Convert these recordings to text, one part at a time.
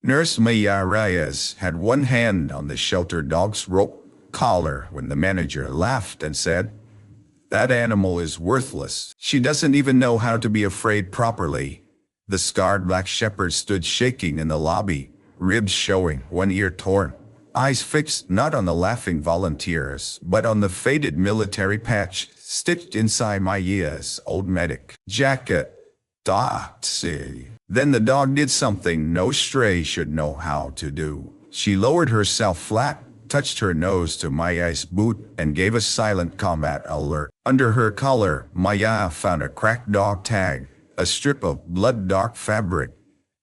Nurse Maya Reyes had one hand on the shelter dog's rope collar when the manager laughed and said, "That animal is worthless. She doesn't even know how to be afraid properly." The scarred black shepherd stood shaking in the lobby, ribs showing, one ear torn, eyes fixed not on the laughing volunteers, but on the faded military patch stitched inside Maya's old medic jacket. See. Then the dog did something no stray should know how to do. She lowered herself flat, touched her nose to Maya's boot, and gave a silent combat alert. Under her collar, Maya found a cracked dog tag, a strip of blood-dark fabric,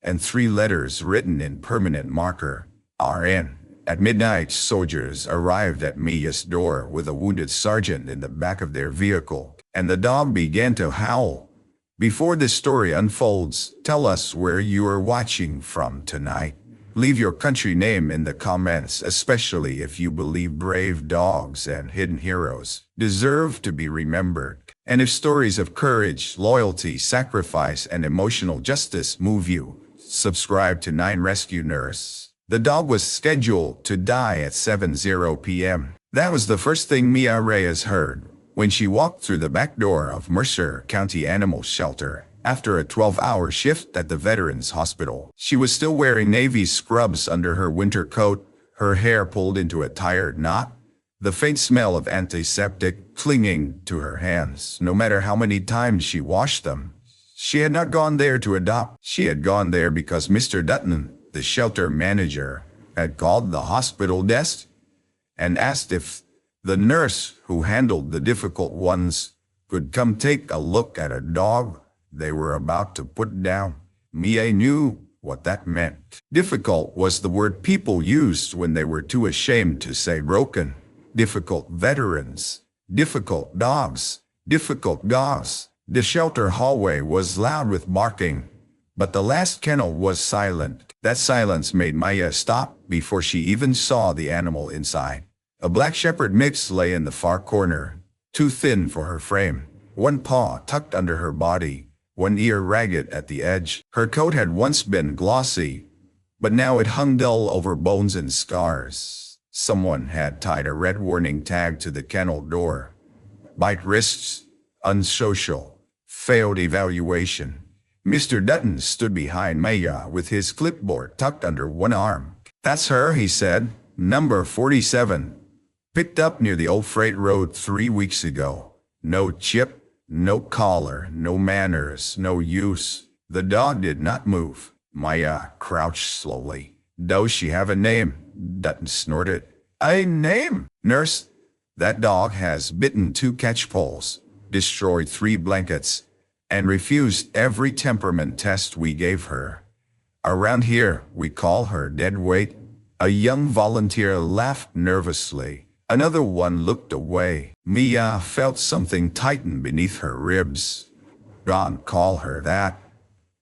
and 3 letters written in permanent marker, RN. At midnight, soldiers arrived at Maya's door with a wounded sergeant in the back of their vehicle, and the dog began to howl. Before this story unfolds, tell us where you are watching from tonight. Leave your country name in the comments, especially if you believe brave dogs and hidden heroes deserve to be remembered. And if stories of courage, loyalty, sacrifice, and emotional justice move you, subscribe to 9 Rescue Nurse. The dog was scheduled to die at 7:00 p.m. That was the first thing Maya Reyes heard when she walked through the back door of Mercer County Animal Shelter. After a 12-hour shift at the Veterans Hospital, she was still wearing navy scrubs under her winter coat, her hair pulled into a tired knot, the faint smell of antiseptic clinging to her hands. No matter how many times she washed them, she had not gone there to adopt. She had gone there because Mr. Dutton, the shelter manager, had called the hospital desk and asked if the nurse who handled the difficult ones could come take a look at a dog they were about to put down. Mia knew what that meant. Difficult was the word people used when they were too ashamed to say broken. Difficult veterans, difficult dogs, difficult dogs. The shelter hallway was loud with barking, but the last kennel was silent. That silence made Maya stop before she even saw the animal inside. A black shepherd mix lay in the far corner, too thin for her frame, one paw tucked under her body, one ear ragged at the edge. Her coat had once been glossy, but now it hung dull over bones and scars. Someone had tied a red warning tag to the kennel door. Bite wrists, unsocial, failed evaluation. Mr. Dutton stood behind Maya with his clipboard tucked under one arm. "That's her," he said, "number 47. Picked up near the old freight road 3 weeks ago. No chip, no collar, no manners, no use." The dog did not move. Maya crouched slowly. "Does she have a name?" Dutton snorted. "A name? Nurse, that dog has bitten 2 catchpoles, destroyed 3 blankets, and refused every temperament test we gave her. Around here, we call her dead weight." A young volunteer laughed nervously. Another one looked away. Mia felt something tighten beneath her ribs. "Don't call her that."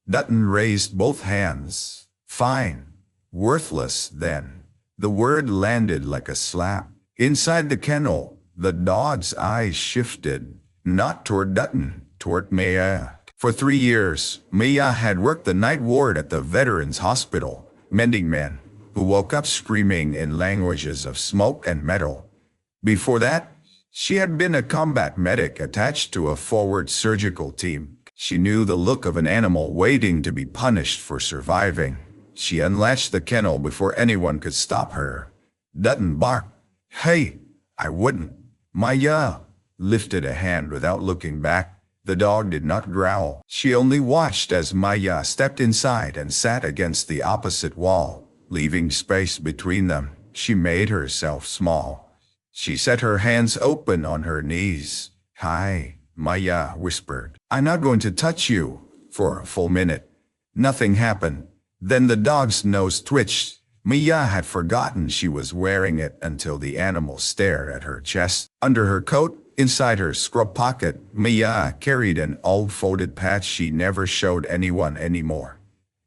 Dutton raised both hands. "Fine. Worthless, then." The word landed like a slap. Inside the kennel, the dog's eyes shifted, not toward Dutton, toward Maya. For 3 years, Maya had worked the night ward at the Veterans Hospital, mending men who woke up screaming in languages of smoke and metal. Before that, she had been a combat medic attached to a forward surgical team. She knew the look of an animal waiting to be punished for surviving. She unlatched the kennel before anyone could stop her. Dutton barked. "Hey, I wouldn't." Maya lifted a hand without looking back. The dog did not growl. She only watched as Maya stepped inside and sat against the opposite wall, leaving space between them. She made herself small. She set her hands open on her knees. "Hi," Maya whispered. "I'm not going to touch you." For a full minute, nothing happened. Then the dog's nose twitched. Maya had forgotten she was wearing it until the animal stared at her chest. Under her coat, inside her scrub pocket, Maya carried an old folded patch she never showed anyone anymore.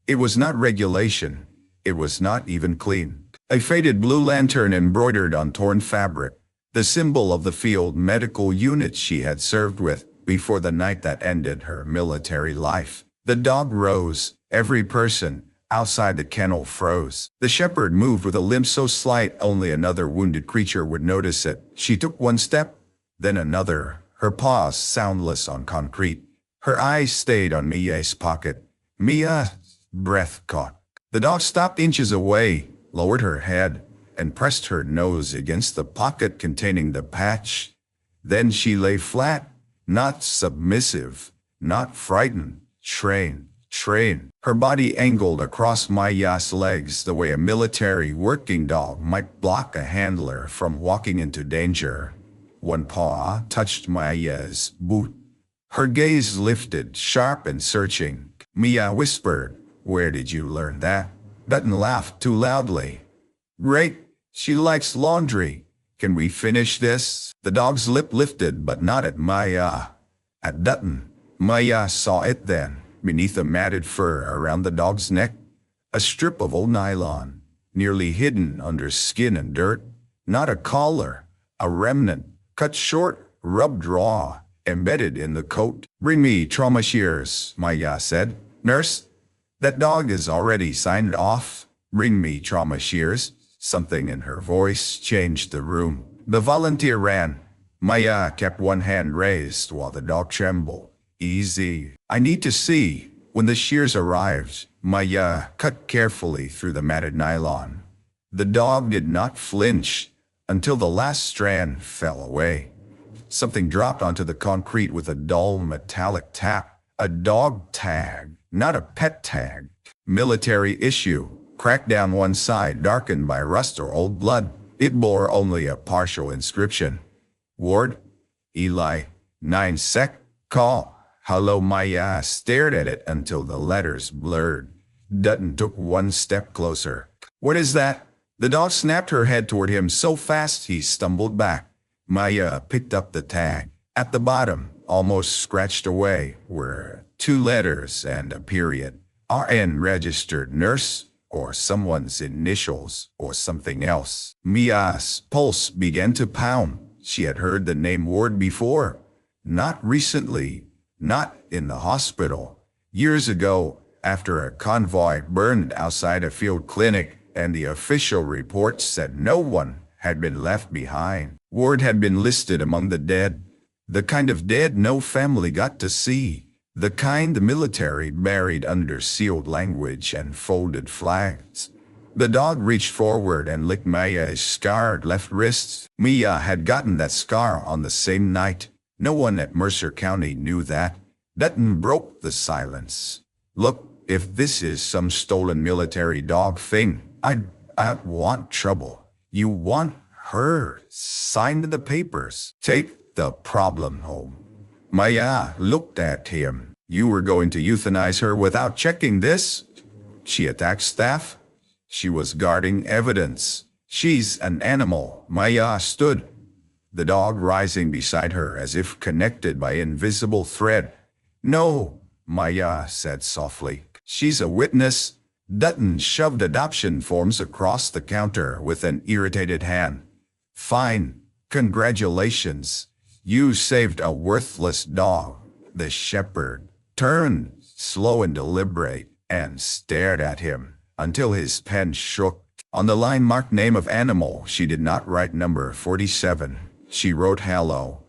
It was not regulation. It was not even clean. A faded blue lantern embroidered on torn fabric, the symbol of the field medical unit she had served with before the night that ended her military life. The dog rose. "Every person Outside, the kennel froze. The shepherd moved with a limp so slight only another wounded creature would notice it. She took one step, then another, her paws soundless on concrete. Her eyes stayed on Mia's pocket. Mia's breath caught. The dog stopped inches away, lowered her head, and pressed her nose against the pocket containing the patch. Then she lay flat, not submissive, not frightened, trained. Her body angled across Maya's legs the way a military working dog might block a handler from walking into danger. One paw touched Maya's boot. Her gaze lifted, sharp and searching. Mia whispered, "Where did you learn that?" Dutton laughed too loudly. "Great, she likes laundry. Can we finish this?" The dog's lip lifted, but not at Maya. At Dutton. Maya saw it then. Beneath the matted fur around the dog's neck, a strip of old nylon, nearly hidden under skin and dirt. Not a collar, a remnant, cut short, rubbed raw, embedded in the coat. "Bring me trauma shears," Maya said. "Nurse, that dog is already signed off. Bring me trauma shears." Something in her voice changed the room. The volunteer ran. Maya kept one hand raised while the dog trembled. "Easy. I need to see." When the shears arrived, Maya cut carefully through the matted nylon. The dog did not flinch until the last strand fell away. Something dropped onto the concrete with a dull metallic tap. A dog tag, not a pet tag. Military issue, cracked down one side, darkened by rust or old blood. It bore only a partial inscription. Ward, Eli, 9 sec, call. Hello. Maya stared at it until the letters blurred. Dutton took one step closer. "What is that?" The dog snapped her head toward him so fast he stumbled back. Maya picked up the tag. At the bottom, almost scratched away, were 2 letters and a period. RN registered nurse, or someone's initials, or something else. Mia's pulse began to pound. She had heard the name Ward before. Not recently. Not in the hospital. Years ago, after a convoy burned outside a field clinic, and the official report said no one had been left behind. Ward had been listed among the dead. The kind of dead no family got to see. The kind the military buried under sealed language and folded flags. The dog reached forward and licked Maya's scarred left wrist. Mia had gotten that scar on the same night. No one at Mercer County knew that. Dutton broke the silence. "Look, if this is some stolen military dog thing, I want trouble. You want her. Sign the papers. Take the problem home." Maya looked at him. "You were going to euthanize her without checking this?" She attacked staff. She was guarding evidence. "She's an animal." Maya stood, the dog rising beside her as if connected by invisible thread. "No," Maya said softly. "She's a witness." Dutton shoved adoption forms across the counter with an irritated hand. "Fine. Congratulations. You saved a worthless dog." The shepherd turned, slow and deliberate, and stared at him until his pen shook. On the line marked name of animal, she did not write number 47. She wrote Hallow.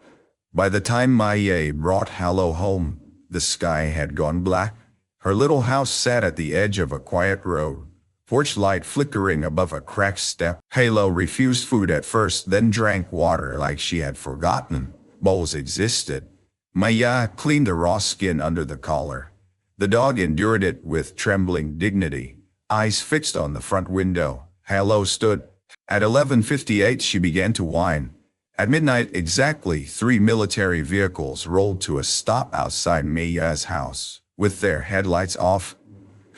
By the time Maya brought Hallow home, the sky had gone black. Her little house sat at the edge of a quiet road, porch light flickering above a cracked step. Hallow refused food at first, then drank water like she had forgotten bowls existed. Maya cleaned the raw skin under the collar. The dog endured it with trembling dignity, eyes fixed on the front window. Hallow stood. At 11:58 she began to whine. At midnight exactly, 3 military vehicles rolled to a stop outside Maya's house, with their headlights off.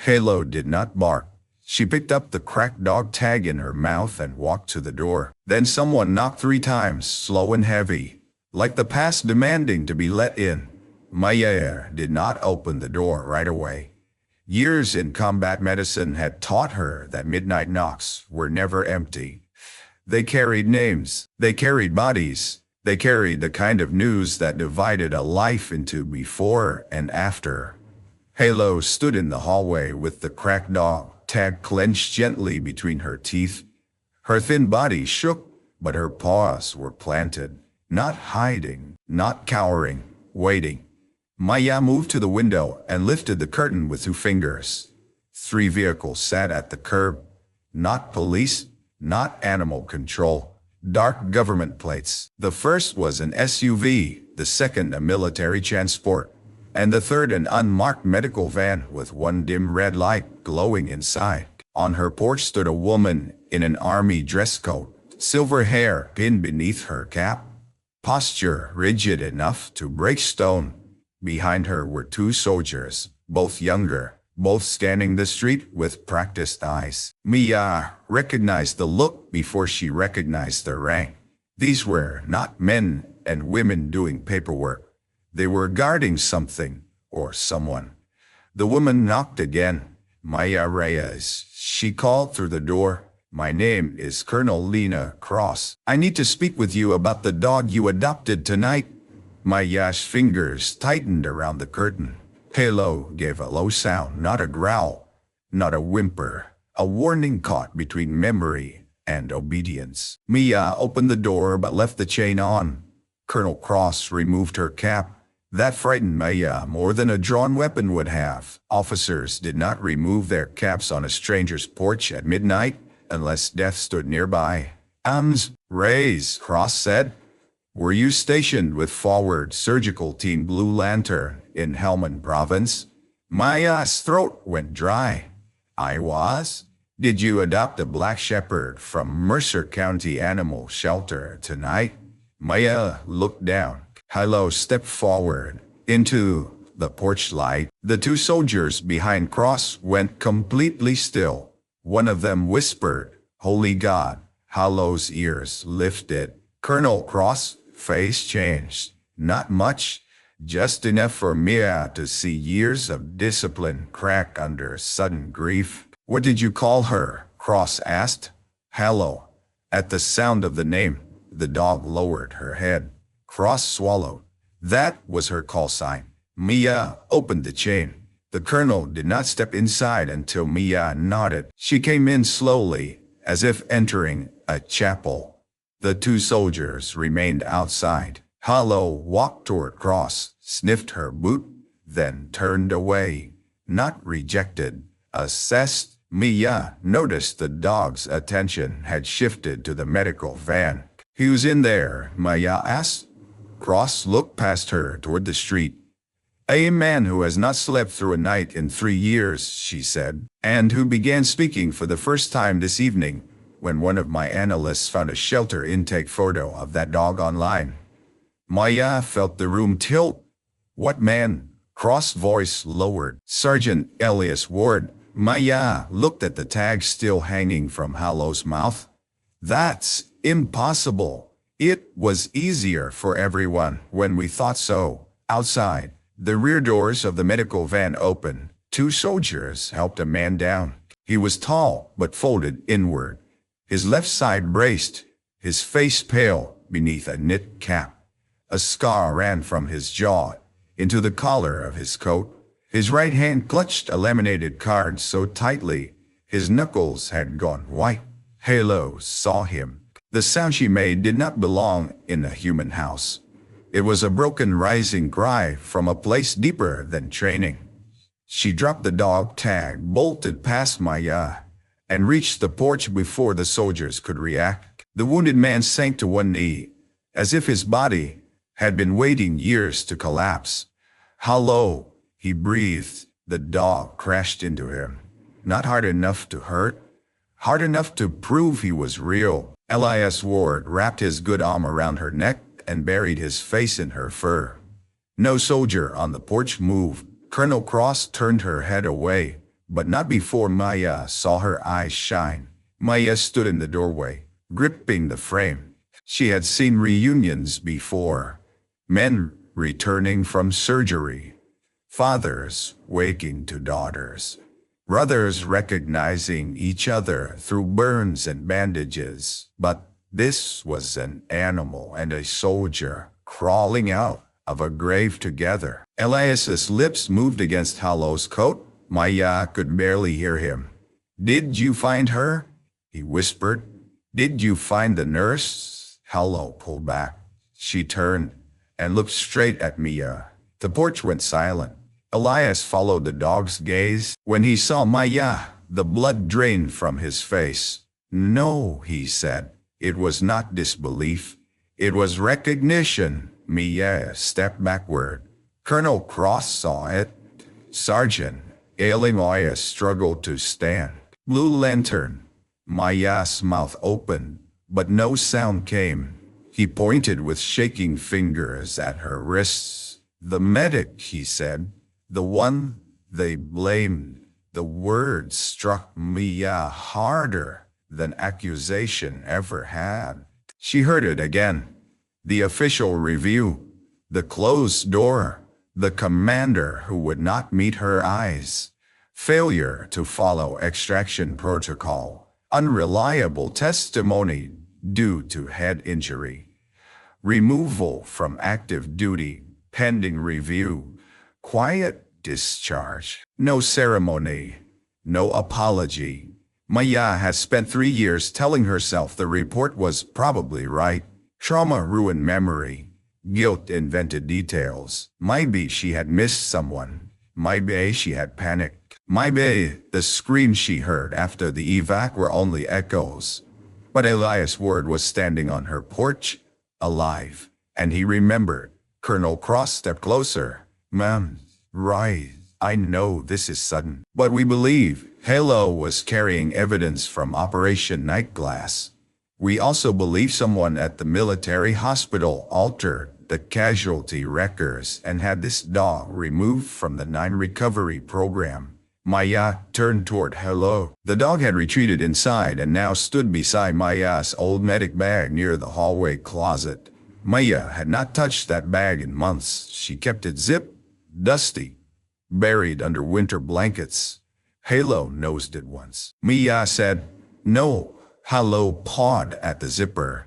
Hallow did not bark. She picked up the cracked dog tag in her mouth and walked to the door. Then someone knocked 3 times, slow and heavy, like the past demanding to be let in. Maya did not open the door right away. Years in combat medicine had taught her that midnight knocks were never empty. They carried names. They carried bodies. They carried the kind of news that divided a life into before and after. Hallow stood in the hallway with the cracked dog, dog tag clenched gently between her teeth. Her thin body shook, but her paws were planted, not hiding, not cowering, waiting. Maya moved to the window and lifted the curtain with 2 fingers. 3 vehicles sat at the curb. Not police, not animal control. Dark government plates. The first was an SUV, the second a military transport, and the third an unmarked medical van with 1 dim red light glowing inside. On her porch stood a woman in an army dress coat, silver hair pinned beneath her cap, posture rigid enough to break stone. Behind her were 2 soldiers, both younger, both scanning the street with practiced eyes. Mia recognized the look before she recognized their rank. These were not men and women doing paperwork. They were guarding something or someone. The woman knocked again. Maya Reyes, she called through the door. My name is Colonel Lena Cross. I need to speak with you about the dog you adopted tonight. Maya's fingers tightened around the curtain. Halo gave a low sound, not a growl, not a whimper, a warning caught between memory and obedience. Mia opened the door but left the chain on. Colonel Cross removed her cap. That frightened Maya more than a drawn weapon would have. Officers did not remove their caps on a stranger's porch at midnight unless death stood nearby. Raise, Cross said. Were you stationed with Forward Surgical Team Blue Lantern in Helmand Province? Maya's throat went dry. I was. Did you adopt a black shepherd from Mercer County Animal Shelter tonight? Maya looked down. Hilo stepped forward into the porch light. The 2 soldiers behind Cross went completely still. One of them whispered, Holy God. Hilo's ears lifted. Colonel Cross' face changed. Not much, just enough for Mia to see years of discipline crack under sudden grief. What did you call her? Cross asked. Halo. At the sound of the name, the dog lowered her head. Cross swallowed. That was her call sign. Mia opened the chain. The colonel did not step inside until Mia nodded. She came in slowly, as if entering a chapel. The 2 soldiers remained outside. Halo walked toward Cross, sniffed her boot, then turned away. Not rejected, assessed. Mia noticed the dog's attention had shifted to the medical van. Who's in there? Maya asked. Cross looked past her toward the street. A man who has not slept through a night in 3 years, she said, and who began speaking for the first time this evening, when one of my analysts found a shelter intake photo of that dog online. Maya felt the room tilt. What man? Cross' voice lowered. Sergeant Elias Ward. Maya looked at the tag still hanging from Halo's mouth. That's impossible. It was easier for everyone when we thought so. Outside, the rear doors of the medical van opened. 2 soldiers helped a man down. He was tall but folded inward. His left side braced, his face pale beneath a knit cap. A scar ran from his jaw into the collar of his coat. His right hand clutched a laminated card so tightly his knuckles had gone white. Halo saw him. The sound she made did not belong in a human house. It was a broken rising cry from a place deeper than training. She dropped the dog tag, bolted past Maya, and reached the porch before the soldiers could react. The wounded man sank to one knee, as if his body had been waiting years to collapse. Hello, he breathed. The dog crashed into him. Not hard enough to hurt, hard enough to prove he was real. Elias Ward wrapped his good arm around her neck and buried his face in her fur. No soldier on the porch moved. Colonel Cross turned her head away, but not before Maya saw her eyes shine. Maya stood in the doorway, gripping the frame. She had seen reunions before. Men returning from surgery. Fathers waking to daughters. Brothers recognizing each other through burns and bandages. But this was an animal and a soldier crawling out of a grave together. Elias's lips moved against Halo's coat. Maya could barely hear him. Did you find her? He whispered. Did you find the nurse? Hello pulled back. She turned and looked straight at Mia. The porch went silent. Elias followed the dog's gaze. When he saw Maya, the blood drained from his face. No, he said. It was not disbelief. It was recognition. Mia stepped backward. Colonel Cross saw it. Sergeant, ailing Maya struggled to stand. Blue lantern. Maya's mouth opened, but no sound came. He pointed with shaking fingers at her wrists. The medic, he said. The one they blamed. The words struck Mia harder than accusation ever had. She heard it again. The official review. The closed door. The commander who would not meet her eyes. Failure to follow extraction protocol. Unreliable testimony due to head injury. Removal from active duty, pending review. Quiet discharge. No ceremony. No apology. Maya has spent 3 years telling herself the report was probably right. Trauma ruined memory. Guilt invented details. Maybe she had missed someone. Maybe she had panicked. Maybe the screams she heard after the evac were only echoes. But Elias Ward was standing on her porch, alive, and he remembered. Colonel Cross stepped closer. Ma'am, right, I know this is sudden, but we believe Halo was carrying evidence from Operation Nightglass. We also believe someone at the military hospital altered the casualty records and had this dog removed from the 9 recovery program. Maya turned toward Hello. The dog had retreated inside and now stood beside Maya's old medic bag near the hallway closet. Maya had not touched that bag in months. She kept it zipped, dusty, buried under winter blankets. Halo nosed it once. Maya said, "No." Hello pawed at the zipper.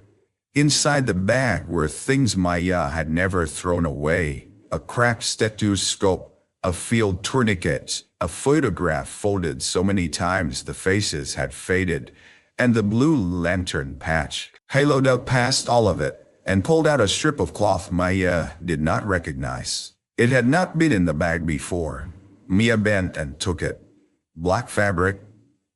Inside the bag were things Maya had never thrown away. A cracked stethoscope, a field tourniquet, a photograph folded so many times the faces had faded, and the blue lantern patch. Halo dug past all of it and pulled out a strip of cloth Maya did not recognize. It had not been in the bag before. Mia bent and took it. Black fabric,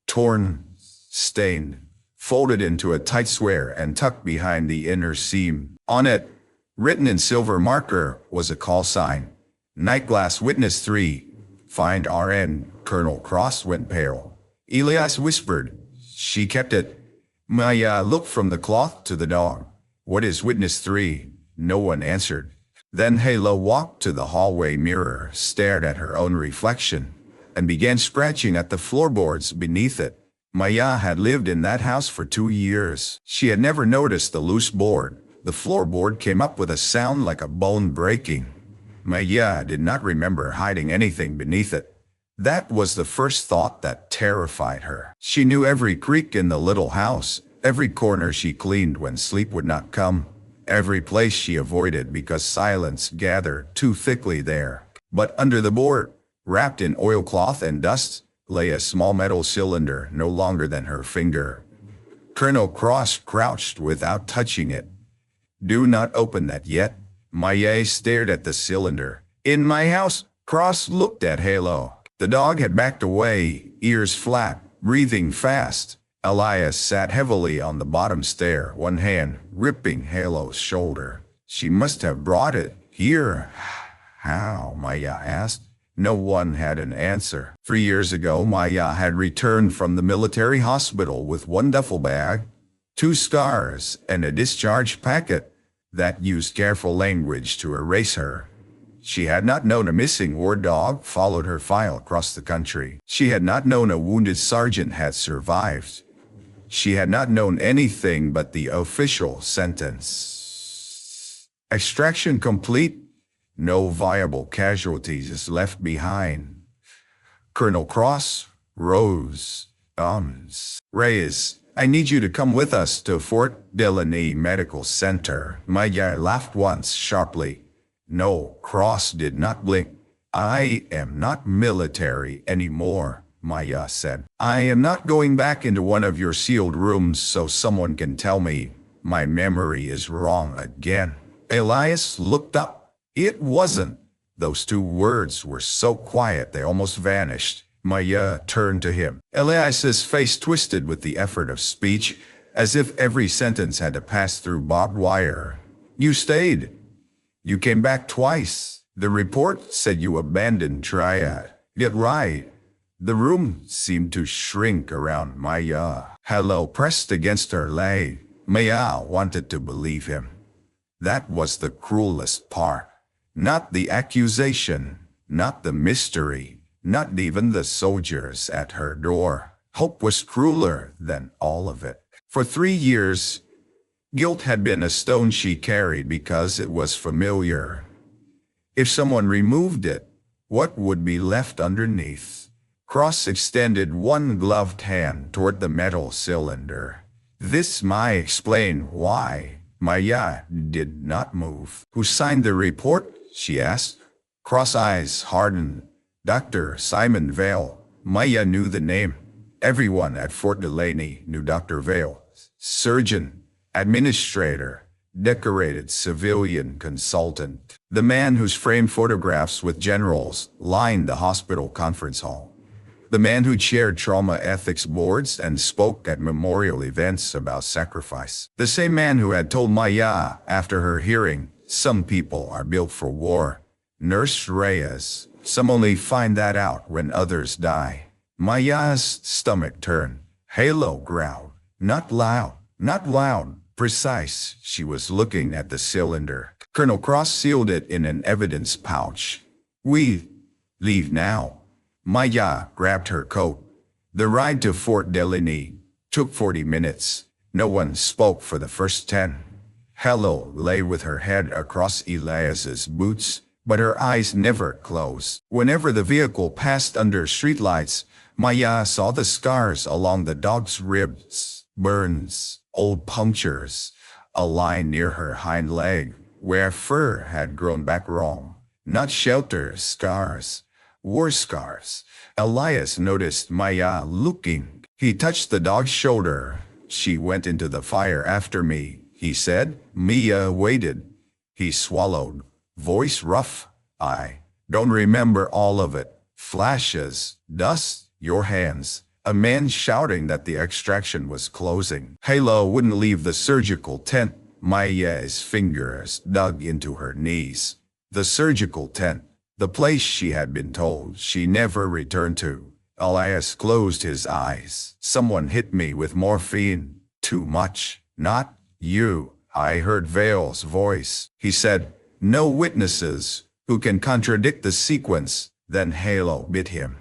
torn, stained, folded into a tight square and tucked behind the inner seam. On it, written in silver marker, was a call sign. Nightglass Witness 3. Find RN. Colonel Cross went pale. Elias whispered. She kept it. Maya looked from the cloth to the dog. What is Witness 3? No one answered. Then Halo walked to the hallway mirror, stared at her own reflection, and began scratching at the floorboards beneath it. Maya had lived in that house for 2 years. She had never noticed the loose board. The floorboard came up with a sound like a bone breaking. Maya did not remember hiding anything beneath it. That was the first thought that terrified her. She knew every creak in the little house, every corner she cleaned when sleep would not come, every place she avoided because silence gathered too thickly there. But under the board, wrapped in oilcloth and dust, lay a small metal cylinder no longer than her finger. Colonel Cross crouched without touching it. Do not open that yet. Maya stared at the cylinder. In my house, Cross looked at Halo. The dog had backed away, ears flat, breathing fast. Elias sat heavily on the bottom stair, one hand gripping Halo's shoulder. She must have brought it here. How? Maya asked. No one had an answer. 3 years ago, Maya had returned from the military hospital with 1 duffel bag, 2 scars, and a discharge packet that used careful language to erase her. She had not known a missing war dog followed her file across the country. She had not known a wounded sergeant had survived. She had not known anything but the official sentence. Extraction complete. No viable casualties left behind. Colonel Cross rose. Reyes, I need you to come with us to Fort Delaney Medical Center. Maya laughed once sharply. No, Cross did not blink. I am not military anymore. Maya said. I am not going back into one of your sealed rooms so someone can tell me my memory is wrong again. Elias looked up. It wasn't. Those two words were so quiet they almost vanished. Maya turned to him. Elias's face twisted with the effort of speech, as if every sentence had to pass through barbed wire. You stayed. You came back twice. The report said you abandoned Triad. Get right. The room seemed to shrink around Maya. Hello pressed against her leg. Maya wanted to believe him. That was the cruelest part. Not the accusation, not the mystery, not even the soldiers at her door. Hope was crueler than all of it. For 3 years, guilt had been a stone she carried because it was familiar. If someone removed it, what would be left underneath? Cross extended one gloved hand toward the metal cylinder. This might explain why Maya did not move. Who signed the report? She asked. Cross eyes hardened. Dr. Simon Vale. Maya knew the name. Everyone at Fort Delaney knew Dr. Vale. Surgeon, administrator, decorated civilian consultant. The man whose framed photographs with generals lined the hospital conference hall. The man who chaired trauma ethics boards and spoke at memorial events about sacrifice. The same man who had told Maya after her hearing, some people are built for war. Nurse Reyes, some only find that out when others die. Maya's stomach turned. Halo growled. Not loud, not loud, precise. She was looking at the cylinder. Colonel Cross sealed it in an evidence pouch. We leave now. Maya grabbed her coat. The ride to Fort Delaney took 40 minutes. No one spoke for the first 10. Hello lay with her head across Elias's boots, but her eyes never closed. Whenever the vehicle passed under streetlights, Maya saw the scars along the dog's ribs, burns, old punctures, a line near her hind leg, where fur had grown back wrong. Not shelter scars. War scars. Elias noticed Maya looking. He touched the dog's shoulder. She went into the fire after me, he said. Maya waited. He swallowed. Voice rough. I don't remember all of it. Flashes, dust, your hands. A man shouting that the extraction was closing. Halo wouldn't leave the surgical tent. Maya's fingers dug into her knees. The surgical tent. The place she had been told she never returned to. Elias closed his eyes. Someone hit me with morphine. Too much. Not you. I heard Vale's voice. He said, no witnesses who can contradict the sequence. Then Halo bit him.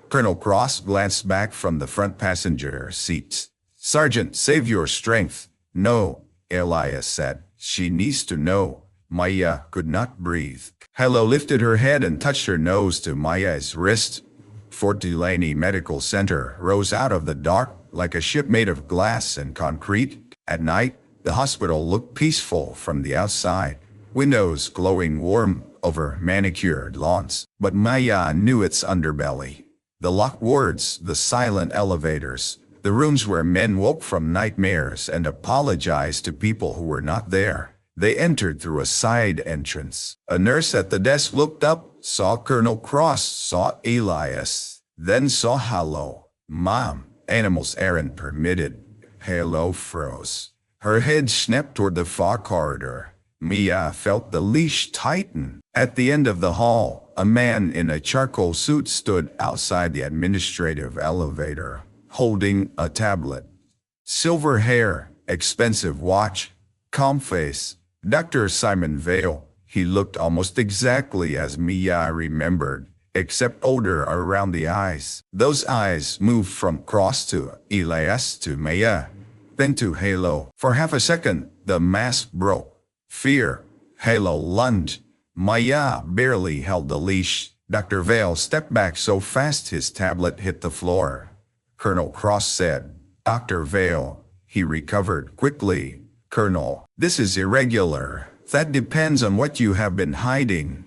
Colonel Cross glanced back from the front passenger seat. Sergeant, save your strength. No, Elias said. She needs to know. Maya could not breathe. Halo lifted her head and touched her nose to Maya's wrist. Fort Delaney Medical Center rose out of the dark like a ship made of glass and concrete. At night, the hospital looked peaceful from the outside. Windows glowing warm over manicured lawns. But Maya knew its underbelly. The locked wards, the silent elevators, the rooms where men woke from nightmares and apologized to people who were not there. They entered through a side entrance. A nurse at the desk looked up, saw Colonel Cross, saw Elias, then saw Halo. Mom, animals aren't permitted. Halo froze. Her head snapped toward the far corridor. Mia felt the leash tighten. At the end of the hall, a man in a charcoal suit stood outside the administrative elevator, holding a tablet. Silver hair, expensive watch, calm face. Dr. Simon Vale. He looked almost exactly as Mia remembered, except older around the eyes. Those eyes moved from Cross to Elias to Maya, then to Halo. For half a second, the mask broke. Fear. Halo lunged. Maya barely held the leash. Dr. Vale stepped back so fast his tablet hit the floor. Colonel Cross said, Dr. Vale. He recovered quickly. Colonel, this is irregular. That depends on what you have been hiding.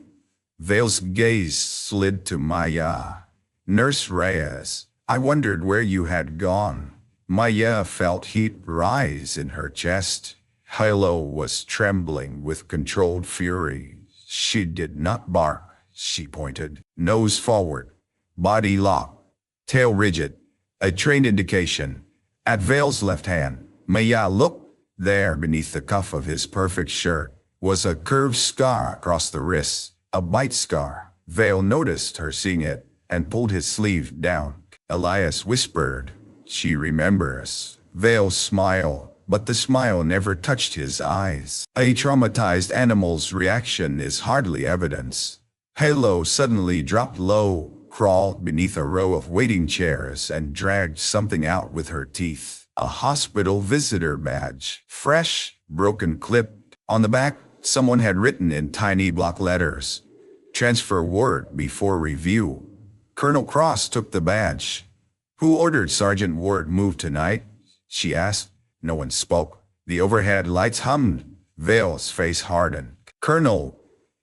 Vale's gaze slid to Maya. Nurse Reyes. I wondered where you had gone. Maya felt heat rise in her chest. Halo was trembling with controlled fury. She did not bark. She pointed, nose forward, body locked, tail rigid, a trained indication. At Vale's left hand, Maya looked. There, beneath the cuff of his perfect shirt, was a curved scar across the wrist, a bite scar. Vale noticed her seeing it and pulled his sleeve down. Elias whispered, "She remembers." Vale smiled, but the smile never touched his eyes. A traumatized animal's reaction is hardly evidence. Halo suddenly dropped low, crawled beneath a row of waiting chairs, and dragged something out with her teeth. A hospital visitor badge. Fresh, broken clip. On the back, someone had written in tiny block letters, "Transfer word before review." Colonel Cross took the badge. "Who ordered Sergeant Ward moved tonight?" she asked. No one spoke. The overhead lights hummed. Vale's face hardened. "Colonel,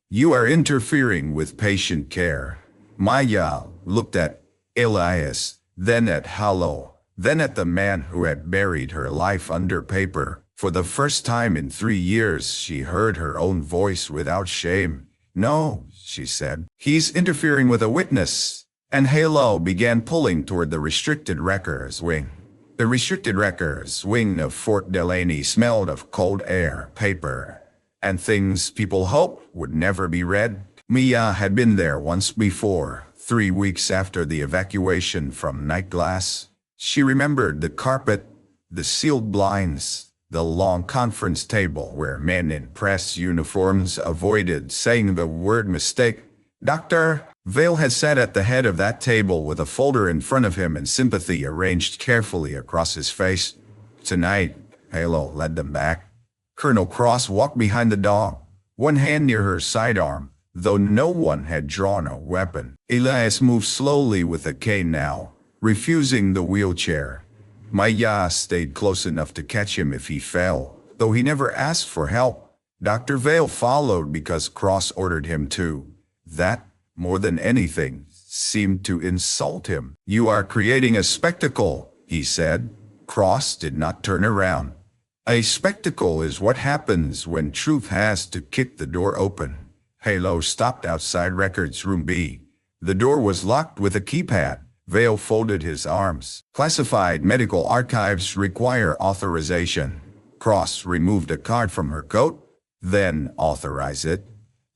you are interfering with patient care." Maya looked at Elias, then at Halo, then at the man who had buried her life under paper. For the first time in 3 years, she heard her own voice without shame. "No," she said. "He's interfering with a witness." And Halo began pulling toward the restricted records wing. The restricted records wing of Fort Delaney smelled of cold air, paper, and things people hoped would never be read. Mia had been there once before, 3 weeks after the evacuation from Night Glass. She remembered the carpet, the sealed blinds, the long conference table where men in press uniforms avoided saying the word mistake. "Doctor." Vale had sat at the head of that table with a folder in front of him and sympathy arranged carefully across his face. "Tonight," Halo led them back. Colonel Cross walked behind the dog, one hand near her sidearm, though no one had drawn a weapon. Elias moved slowly with a cane now, refusing the wheelchair. Maya stayed close enough to catch him if he fell, though he never asked for help. Dr. Vale followed because Cross ordered him to. That, more than anything, seemed to insult him. "You are creating a spectacle," he said. Cross did not turn around. "A spectacle is what happens when truth has to kick the door open." Halo stopped outside Records Room B. The door was locked with a keypad. Vale folded his arms. "Classified medical archives require authorization." Cross removed a card from her coat. "Then authorize it."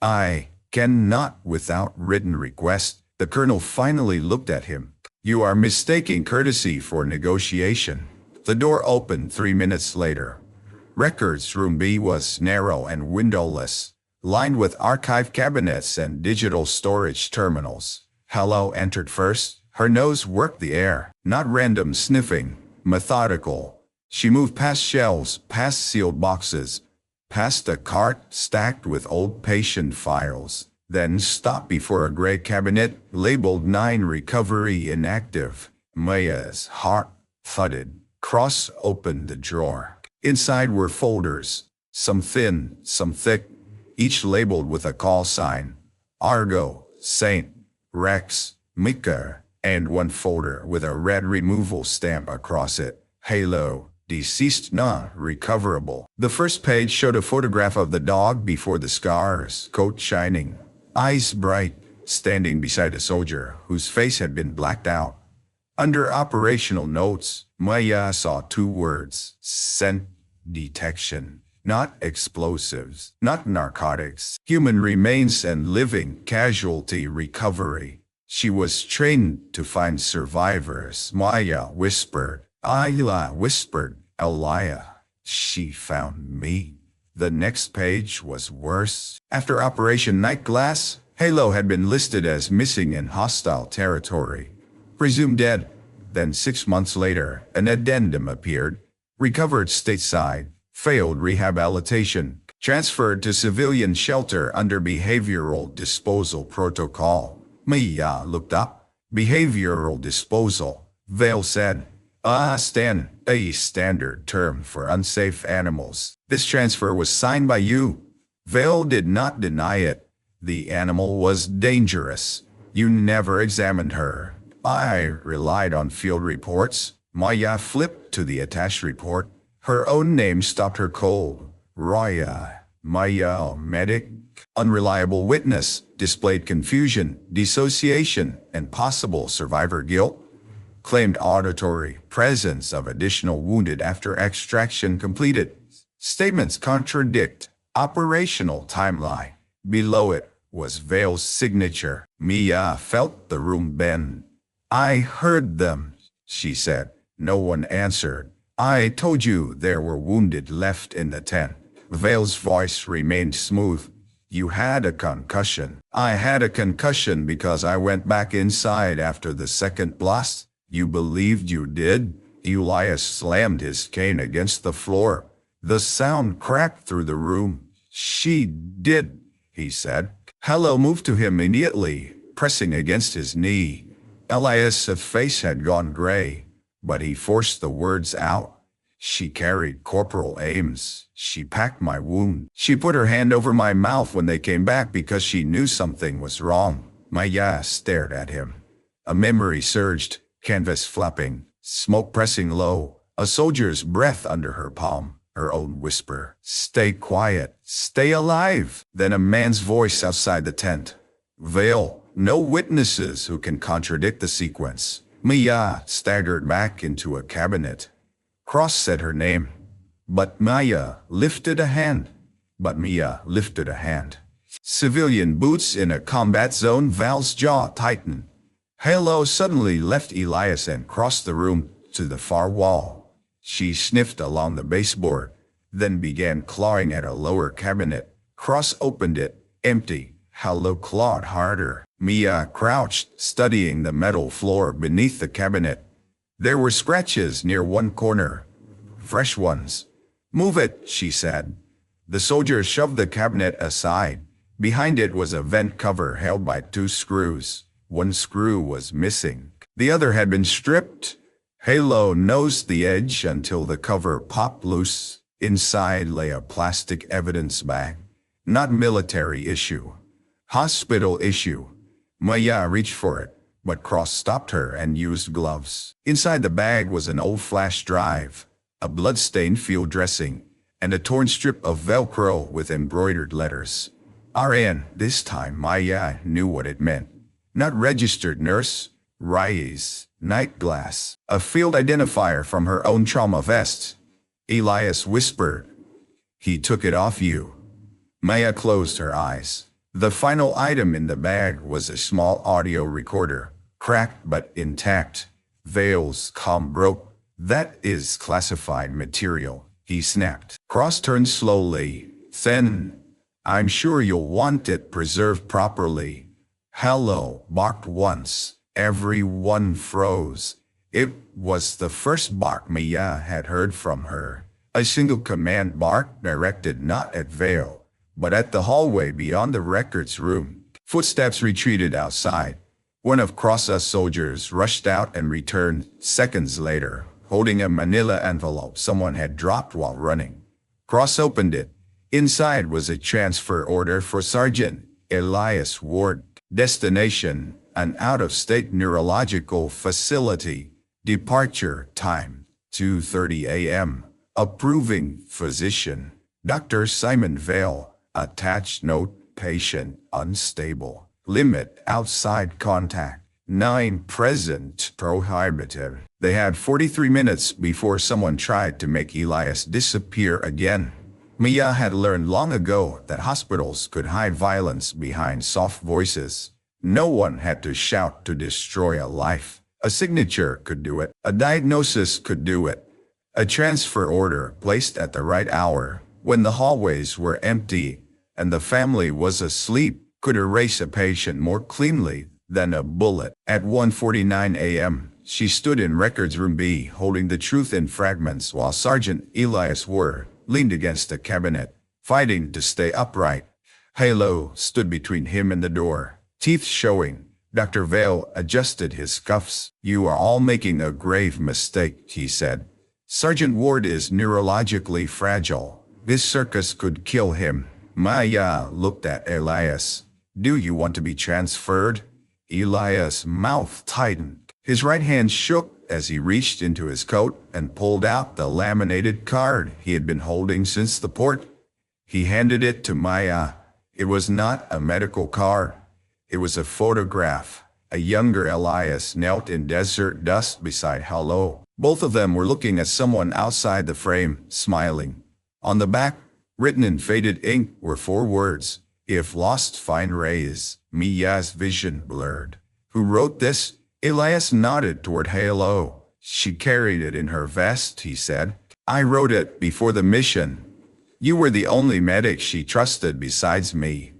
"I cannot without written request." The colonel finally looked at him. "You are mistaking courtesy for negotiation." The door opened 3 minutes later. Records Room B was narrow and windowless, lined with archive cabinets and digital storage terminals. Halo entered first. Her nose worked the air, not random sniffing, methodical. She moved past shelves, past sealed boxes, past a cart stacked with old patient files, then stopped before a gray cabinet labeled 9 Recovery Inactive. Maya's heart thudded. Cross opened the drawer. Inside were folders, some thin, some thick, each labeled with a call sign. Argo, Saint, Rex, Mika, and one folder with a red removal stamp across it. Halo, deceased non-recoverable. The first page showed a photograph of the dog before the scars, coat shining, eyes bright, standing beside a soldier whose face had been blacked out. Under operational notes, Maya saw 2 words: scent detection. Not explosives, not narcotics. Human remains and living casualty recovery. She was trained to find survivors, Maya whispered. Ayla whispered. Elia. She found me. The next page was worse. After Operation Night Glass, Halo had been listed as missing in hostile territory, presumed dead. Then 6 months later, an addendum appeared. Recovered stateside, failed rehabilitation, transferred to civilian shelter under behavioral disposal protocol. Mia looked up. Behavioral disposal, Vale said. A standard term for unsafe animals. This transfer was signed by you. Vale did not deny it. The animal was dangerous. You never examined her. I relied on field reports. Maya flipped to the attached report. Her own name stopped her cold. Roya. Maya, medic. Unreliable witness. Displayed confusion, dissociation, and possible survivor guilt. Claimed auditory presence of additional wounded after extraction completed. Statements contradict. Operational timeline. Below it was Vale's signature. Mia felt the room bend. I heard them, she said. No one answered. I told you there were wounded left in the tent. Vale's voice remained smooth. You had a concussion. I had a concussion because I went back inside after the second blast. You believed you did? Elias slammed his cane against the floor. The sound cracked through the room. She did, he said. Hello moved to him immediately, pressing against his knee. Elias' face had gone gray, but he forced the words out. She carried Corporal Ames. She packed my wound. She put her hand over my mouth when they came back because she knew something was wrong. Maya stared at him. A memory surged, canvas flapping, smoke pressing low, a soldier's breath under her palm, her own whisper. Stay quiet. Stay alive. Then a man's voice outside the tent. Vale, no witnesses who can contradict the sequence. Maya staggered back into a cabinet. Cross said her name. But Maya lifted a hand. Civilian boots in a combat zone. Val's jaw tightened. Halo suddenly left Elias and crossed the room to the far wall. She sniffed along the baseboard, then began clawing at a lower cabinet. Cross opened it, empty. Halo clawed harder. Mia crouched, studying the metal floor beneath the cabinet. There were scratches near one corner. Fresh ones. Move it, she said. The soldier shoved the cabinet aside. Behind it was a vent cover held by 2 screws. One screw was missing. The other had been stripped. Halo nosed the edge until the cover popped loose. Inside lay a plastic evidence bag. Not military issue. Hospital issue. Maya reached for it, but Cross stopped her and used gloves. Inside the bag was an old flash drive, a blood-stained field dressing, and a torn strip of Velcro with embroidered letters. RN. This time Maya knew what it meant. Not registered nurse. Rise. Night glass. A field identifier from her own trauma vest. Elias whispered. He took it off you. Maya closed her eyes. The final item in the bag was a small audio recorder, cracked but intact. Vale's calm broke. That is classified material, he snapped. Cross turned slowly. Then, I'm sure you'll want it preserved properly. Hello, barked once. Everyone froze. It was the first bark Maya had heard from her. A single command bark directed not at Vale, but at the hallway beyond the records room. Footsteps retreated outside. One of Cross's soldiers rushed out and returned seconds later, holding a manila envelope someone had dropped while running. Cross opened it. Inside was a transfer order for Sergeant Elias Ward. Destination, an out-of-state neurological facility. Departure time, 2:30 a.m. Approving physician, Dr. Simon Vale. Attached note, patient unstable. Limit outside contact. 9 present prohibited. They had 43 minutes before someone tried to make Elias disappear again. Mia had learned long ago that hospitals could hide violence behind soft voices. No one had to shout to destroy a life. A signature could do it. A diagnosis could do it. A transfer order placed at the right hour, when the hallways were empty and the family was asleep, could erase a patient more cleanly than a bullet. At 1:49 a.m., she stood in records room B, holding the truth in fragments while Sergeant Elias Ward leaned against the cabinet, fighting to stay upright. Halo stood between him and the door, teeth showing. Dr. Vale adjusted his cuffs. You are all making a grave mistake, he said. Sergeant Ward is neurologically fragile. This circus could kill him. Maya looked at Elias. Do you want to be transferred? Elias' mouth tightened. His right hand shook as he reached into his coat and pulled out the laminated card he had been holding since the port. He handed it to Maya. It was not a medical card. It was a photograph. A younger Elias knelt in desert dust beside Hello. Both of them were looking at someone outside the frame, smiling. On the back, written in faded ink, were 4 words: "If lost, find Reyes." Maya's vision blurred. "Who wrote this?" Elias nodded toward Hello. "She carried it in her vest," he said. "I wrote it before the mission. You were the only medic she trusted besides me."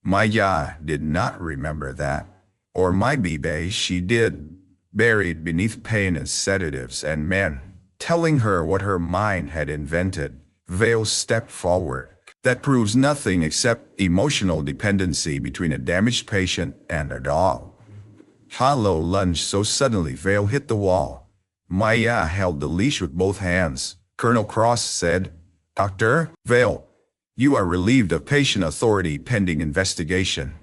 Maya did not remember that. Or maybe she did, buried beneath pain and sedatives and men, telling her what her mind had invented. Vale stepped forward. "That proves nothing except emotional dependency between a damaged patient and a dog." Hello lunged so suddenly Vale hit the wall. Maya held the leash with both hands. Colonel Cross said, "Dr. Vale, you are relieved of patient authority pending investigation."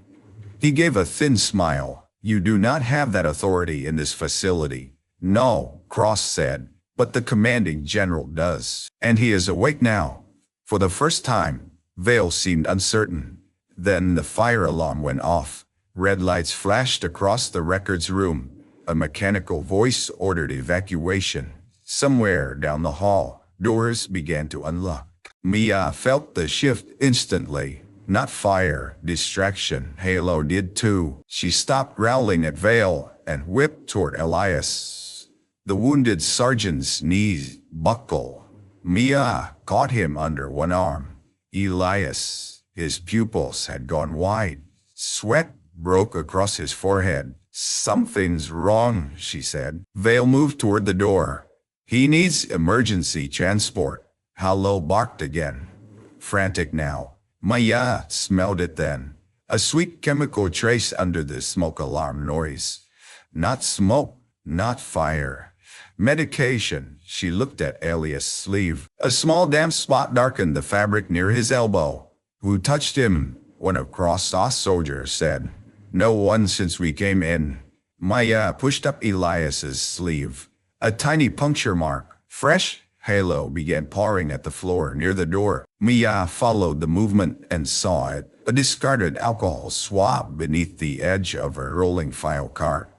He gave a thin smile. "You do not have that authority in this facility." "No," Cross said, "but the commanding general does. And he is awake now." For the first time, Vale seemed uncertain. Then the fire alarm went off. Red lights flashed across the records room. A mechanical voice ordered evacuation. Somewhere down the hall, doors began to unlock. Mia felt the shift instantly. Not fire, distraction. Hello did too. She stopped growling at Vale and whipped toward Elias. The wounded sergeant's knees buckled. Mia caught him under one arm. Elias, his pupils had gone wide. Sweat broke across his forehead. "Something's wrong," she said. Vale moved toward the door. "He needs emergency transport." Hello barked again. Frantic now. Maya smelled it then. A sweet chemical trace under the smoke alarm noise. Not smoke, not fire. Medication. She looked at Elias' sleeve. A small damp spot darkened the fabric near his elbow. "Who touched him?" one of Cross's soldiers said. "No one since we came in." Maya pushed up Elias's sleeve. A tiny puncture mark. "Fresh?" Hello began pawing at the floor near the door. Mia followed the movement and saw it, a discarded alcohol swab beneath the edge of a rolling file cart.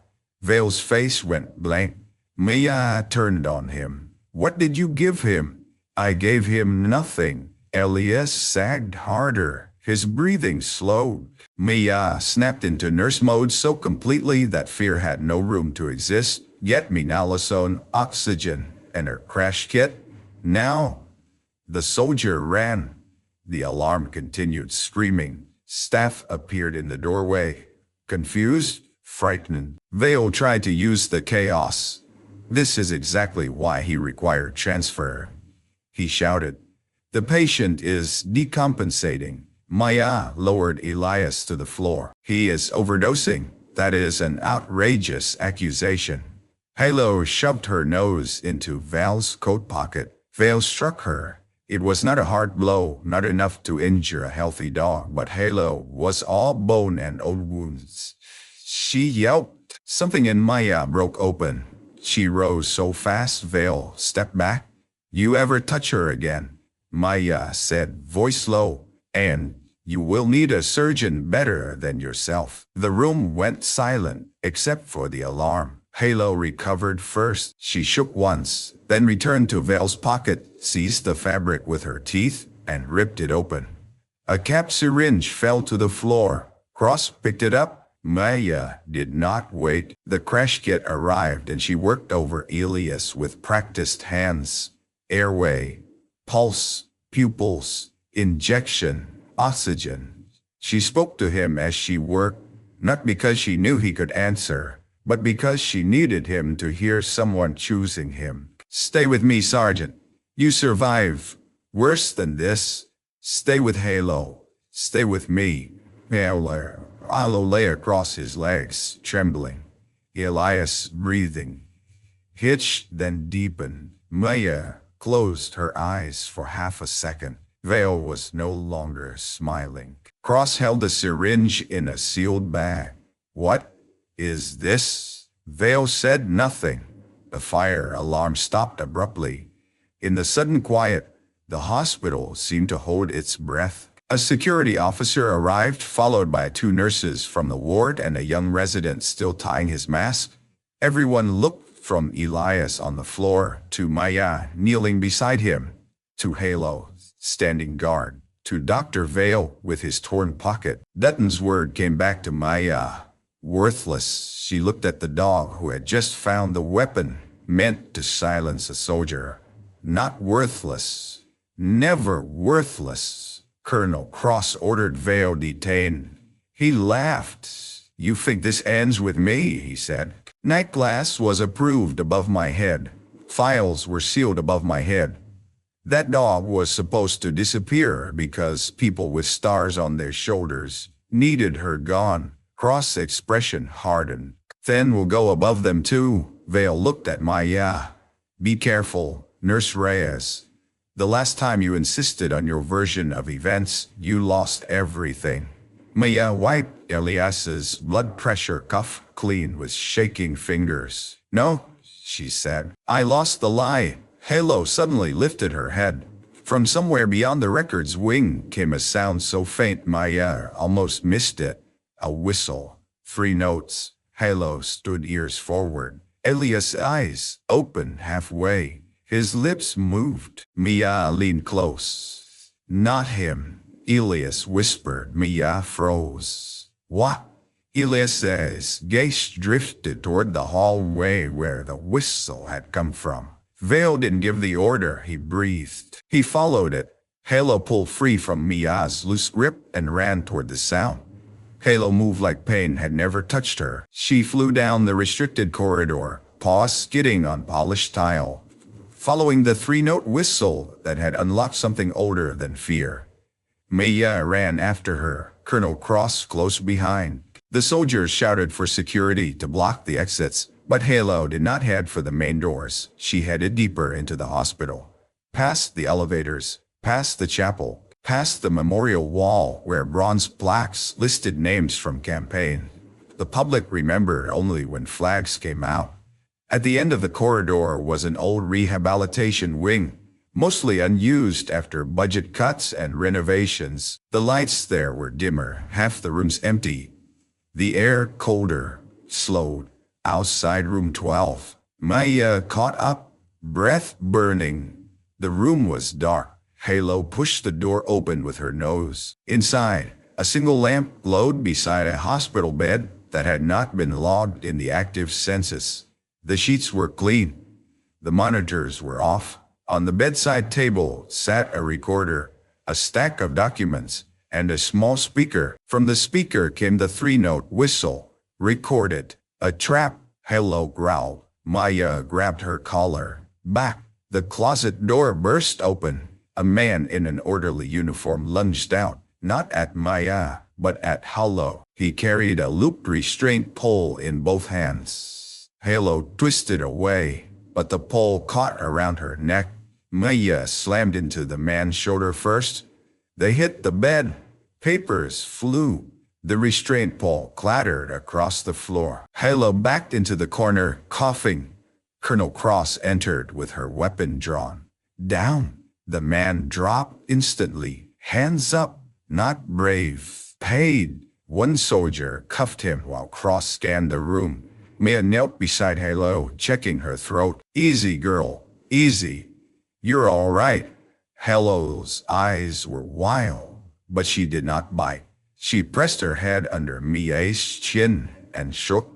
Vale's face went blank. Mia turned on him. "What did you give him?" "I gave him nothing." Elias sagged harder. His breathing slowed. Mia snapped into nurse mode so completely that fear had no room to exist. "Get me naloxone, oxygen, and her crash kit. Now." The soldier ran. The alarm continued screaming. Staff appeared in the doorway. Confused, frightened, Vale tried to use the chaos. "This is exactly why he required transfer," he shouted. "The patient is decompensating." Maya lowered Elias to the floor. "He is overdosing." "That is an outrageous accusation." Halo shoved her nose into Val's coat pocket. Val struck her. It was not a hard blow, not enough to injure a healthy dog, but Halo was all bone and old wounds. She yelped. Something in Maya broke open. She rose so fast Val stepped back. "You ever touch her again?" Maya said, voice low, "and you will need a surgeon better than yourself." The room went silent, except for the alarm. Halo recovered first. She shook once, then returned to Val's pocket, seized the fabric with her teeth, and ripped it open. A capped syringe fell to the floor. Cross picked it up. Maya did not wait. The crash kit arrived and she worked over Elias with practiced hands. Airway, pulse, pupils, injection, oxygen. She spoke to him as she worked, not because she knew he could answer, but because she needed him to hear someone choosing him. "Stay with me, Sergeant. You survive. Worse than this. Stay with Halo. Stay with me." Halo lay across his legs, trembling. Elias breathing. Hitched, then deepened. Maya closed her eyes for half a second. Vale was no longer smiling. Cross held the syringe in a sealed bag. "What is this?" Vale said nothing. The fire alarm stopped abruptly. In the sudden quiet, the hospital seemed to hold its breath. A security officer arrived, followed by two nurses from the ward and a young resident still tying his mask. Everyone looked from Elias on the floor to Maya kneeling beside him, to Halo standing guard, to Dr. Vale with his torn pocket. Dutton's word came back to Maya. Worthless. She looked at the dog who had just found the weapon meant to silence a soldier. Not worthless. Never worthless. Colonel Cross ordered Vale detained. He laughed. You think this ends with me, he said. Night glass was approved above my head. Files were sealed above my head. That dog was supposed to disappear because people with stars on their shoulders needed her gone. Cross' expression hardened. Then we'll go above them too. Vale looked at Maya. Be careful, Nurse Reyes. The last time you insisted on your version of events, you lost everything. Maya wiped Elias's blood pressure cuff clean with shaking fingers. No, she said. I lost the lie. Halo suddenly lifted her head. From somewhere beyond the record's wing came a sound so faint Maya almost missed it. A whistle. 3 notes. Halo stood ears forward. Elias' eyes opened halfway. His lips moved. Maya leaned close. Not him. Elias whispered. Maya froze. What? Elias's gaze drifted toward the hallway where the whistle had come from. Vale didn't give the order, he breathed. He followed it. Halo pulled free from Maya's loose grip and ran toward the sound. Halo moved like pain had never touched her. She flew down the restricted corridor, paws skidding on polished tile, following the 3-note whistle that had unlocked something older than fear. Maya ran after her, Colonel Cross close behind. The soldiers shouted for security to block the exits, but Halo did not head for the main doors. She headed deeper into the hospital, past the elevators, past the chapel, past the memorial wall where bronze plaques listed names from campaign. The public remembered only when flags came out. At the end of the corridor was an old rehabilitation wing, mostly unused after budget cuts and renovations. The lights there were dimmer, half the rooms empty. The air colder, slowed. Outside room 12. Maya caught up, breath burning. The room was dark. Halo pushed the door open with her nose. Inside, a single lamp glowed beside a hospital bed that had not been logged in the active census. The sheets were clean. The monitors were off. On the bedside table sat a recorder, a stack of documents, and a small speaker. From the speaker came the 3-note whistle. Recorded. A trap, Halo growled. Maya grabbed her collar. Back. The closet door burst open. A man in an orderly uniform lunged out, not at Maya, but at Halo. He carried a looped restraint pole in both hands. Halo twisted away, but the pole caught around her neck. Maya slammed into the man's shoulder first. They hit the bed. Papers flew. The restraint pole clattered across the floor. Halo backed into the corner, coughing. Colonel Cross entered with her weapon drawn. Down. The man dropped instantly. Hands up. Not brave. Paid. One soldier cuffed him while Cross scanned the room. Maya knelt beside Halo, checking her throat. Easy, girl. Easy. You're all right. Halo's eyes were wild, but she did not bite. She pressed her head under Maya's chin and shook.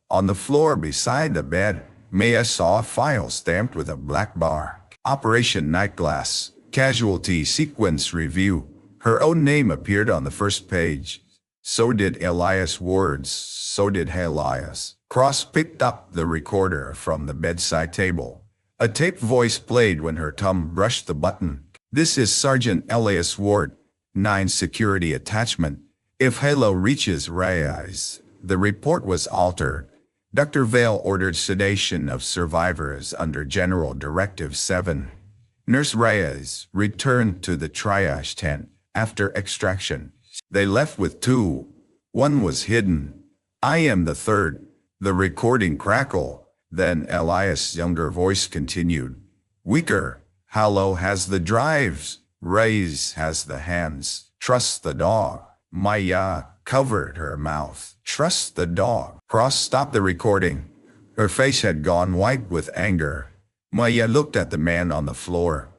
On the floor beside the bed, Maya saw a file stamped with a black bar. Operation Nightglass, Casualty Sequence Review. Her own name appeared on the first page. So did Elias Ward's. So did Elias. Cross picked up the recorder from the bedside table. A taped voice played when her thumb brushed the button. This is Sergeant Elias Ward, 9 Security Attachment. If Halo reaches Reyes, the report was altered. Dr. Vale ordered sedation of survivors under General Directive 7. Nurse Reyes returned to the triage tent after extraction. They left with 2. One was hidden. I am the 3rd. The recording crackled. Then Elias' younger voice continued. Weaker. Hallow has the drives. Reyes has the hands. Trust the dog. Maya covered her mouth. Trust the dog. Cross stopped the recording. Her face had gone white with anger. Maya looked at the man on the floor.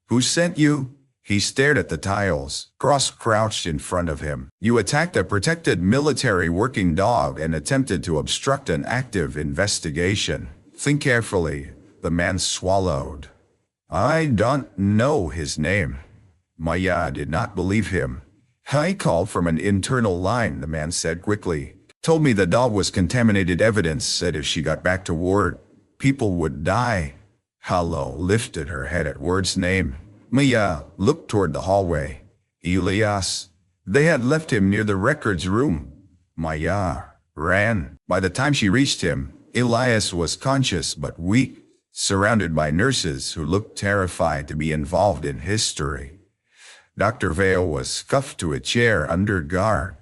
Who sent you? He stared at the tiles. Cross crouched in front of him. You attacked a protected military working dog and attempted to obstruct an active investigation. Think carefully. The man swallowed. I don't know his name. Maya did not believe him. I called from an internal line, the man said quickly. Told me the dog was contaminated evidence, said if she got back to ward, people would die. Hallow lifted her head at Ward's name. Maya looked toward the hallway. Elias. They had left him near the records room. Maya ran. By the time she reached him, Elias was conscious but weak, surrounded by nurses who looked terrified to be involved in history. Dr. Vale was scuffed to a chair under guard.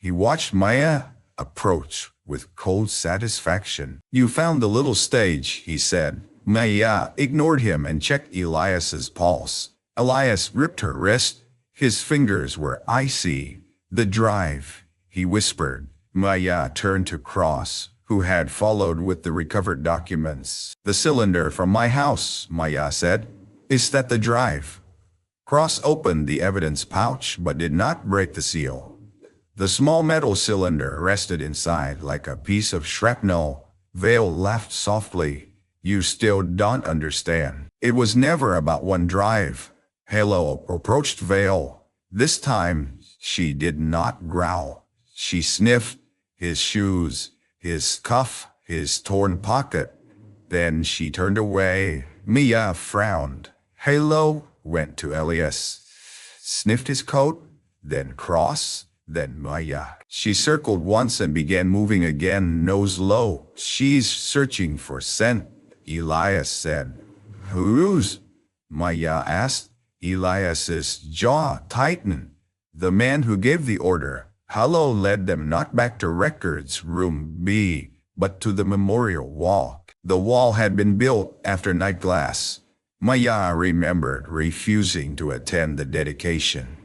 He watched Maya approach with cold satisfaction. You found the little stage, he said. Maya ignored him and checked Elias's pulse. Elias gripped her wrist. His fingers were icy. The drive, he whispered. Maya turned to Cross, who had followed with the recovered documents. The cylinder from my house, Maya said. Is that the drive? Cross opened the evidence pouch but did not break the seal. The small metal cylinder rested inside like a piece of shrapnel. Vale laughed softly. You still don't understand. It was never about one drive. Hallow approached Vale. This time, she did not growl. She sniffed his shoes, his cuff, his torn pocket. Then she turned away. Mia frowned. Hallow went to Elias, sniffed his coat, then Cross, then Maya. She circled once and began moving again, nose low. She's searching for scent, Elias said. Whose? Maya asked. Elias's jaw tightened. The man who gave the order. Hallow led them not back to records room B, but to the memorial wall. The wall had been built after night glass. Maya remembered refusing to attend the dedication.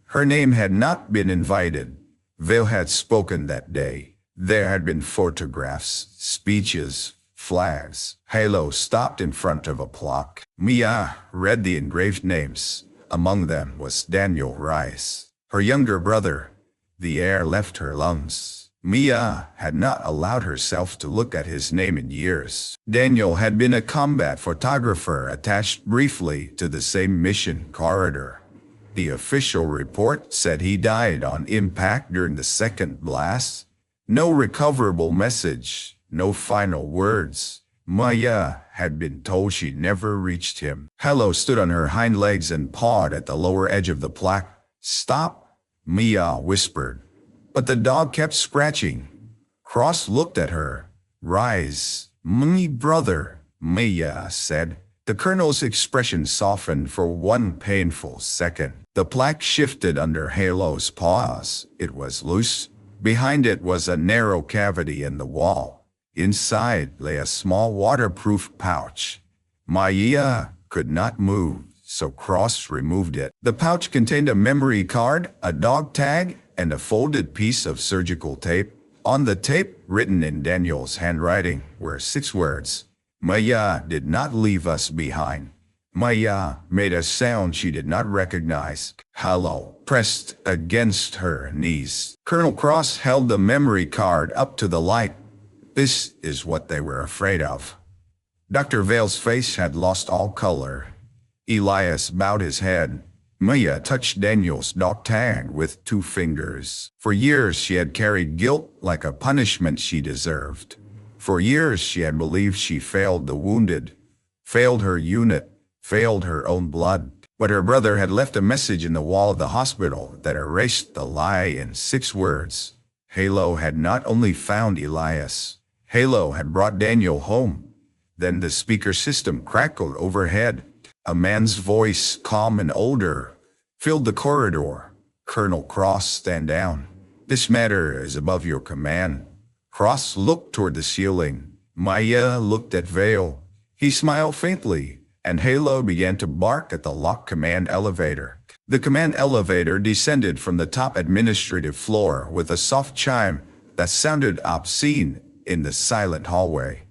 Her name had not been invited. Vale had spoken that day. There had been photographs, speeches, flags. Hallow stopped in front of a plaque. Mia read the engraved names. Among them was Daniel Rice, her younger brother. The air left her lungs. Mia had not allowed herself to look at his name in years. Daniel had been a combat photographer attached briefly to the same mission corridor. The official report said he died on impact during the second blast. No recoverable message, no final words. Maya had been told she never reached him. Hallow stood on her hind legs and pawed at the lower edge of the plaque. Stop, Mia whispered. But the dog kept scratching. Cross looked at her. Rise, my brother, Maya said. The colonel's expression softened for one painful second. The plaque shifted under Hallow's paws. It was loose. Behind it was a narrow cavity in the wall. Inside lay a small waterproof pouch. Maya could not move, so Cross removed it. The pouch contained a memory card, a dog tag, and a folded piece of surgical tape. On the tape, written in Daniel's handwriting, were 6 words. Maya did not leave us behind. Maya made a sound she did not recognize. Hallow pressed against her knees. Colonel Cross held the memory card up to the light. This is what they were afraid of. Dr. Vale's face had lost all color. Elias bowed his head. Maya touched Daniel's dog tag with 2 fingers. For years she had carried guilt like a punishment she deserved. For years she had believed she failed the wounded, failed her unit, failed her own blood. But her brother had left a message in the wall of the hospital that erased the lie in 6 words. Hallow had not only found Elias, Hallow had brought Daniel home. Then the speaker system crackled overhead. A man's voice, calm and older, filled the corridor. Colonel Cross, stand down. This matter is above your command. Cross looked toward the ceiling. Maya looked at Vale. He smiled faintly, and Halo began to bark at the locked command elevator. The command elevator descended from the top administrative floor with a soft chime that sounded obscene in the silent hallway.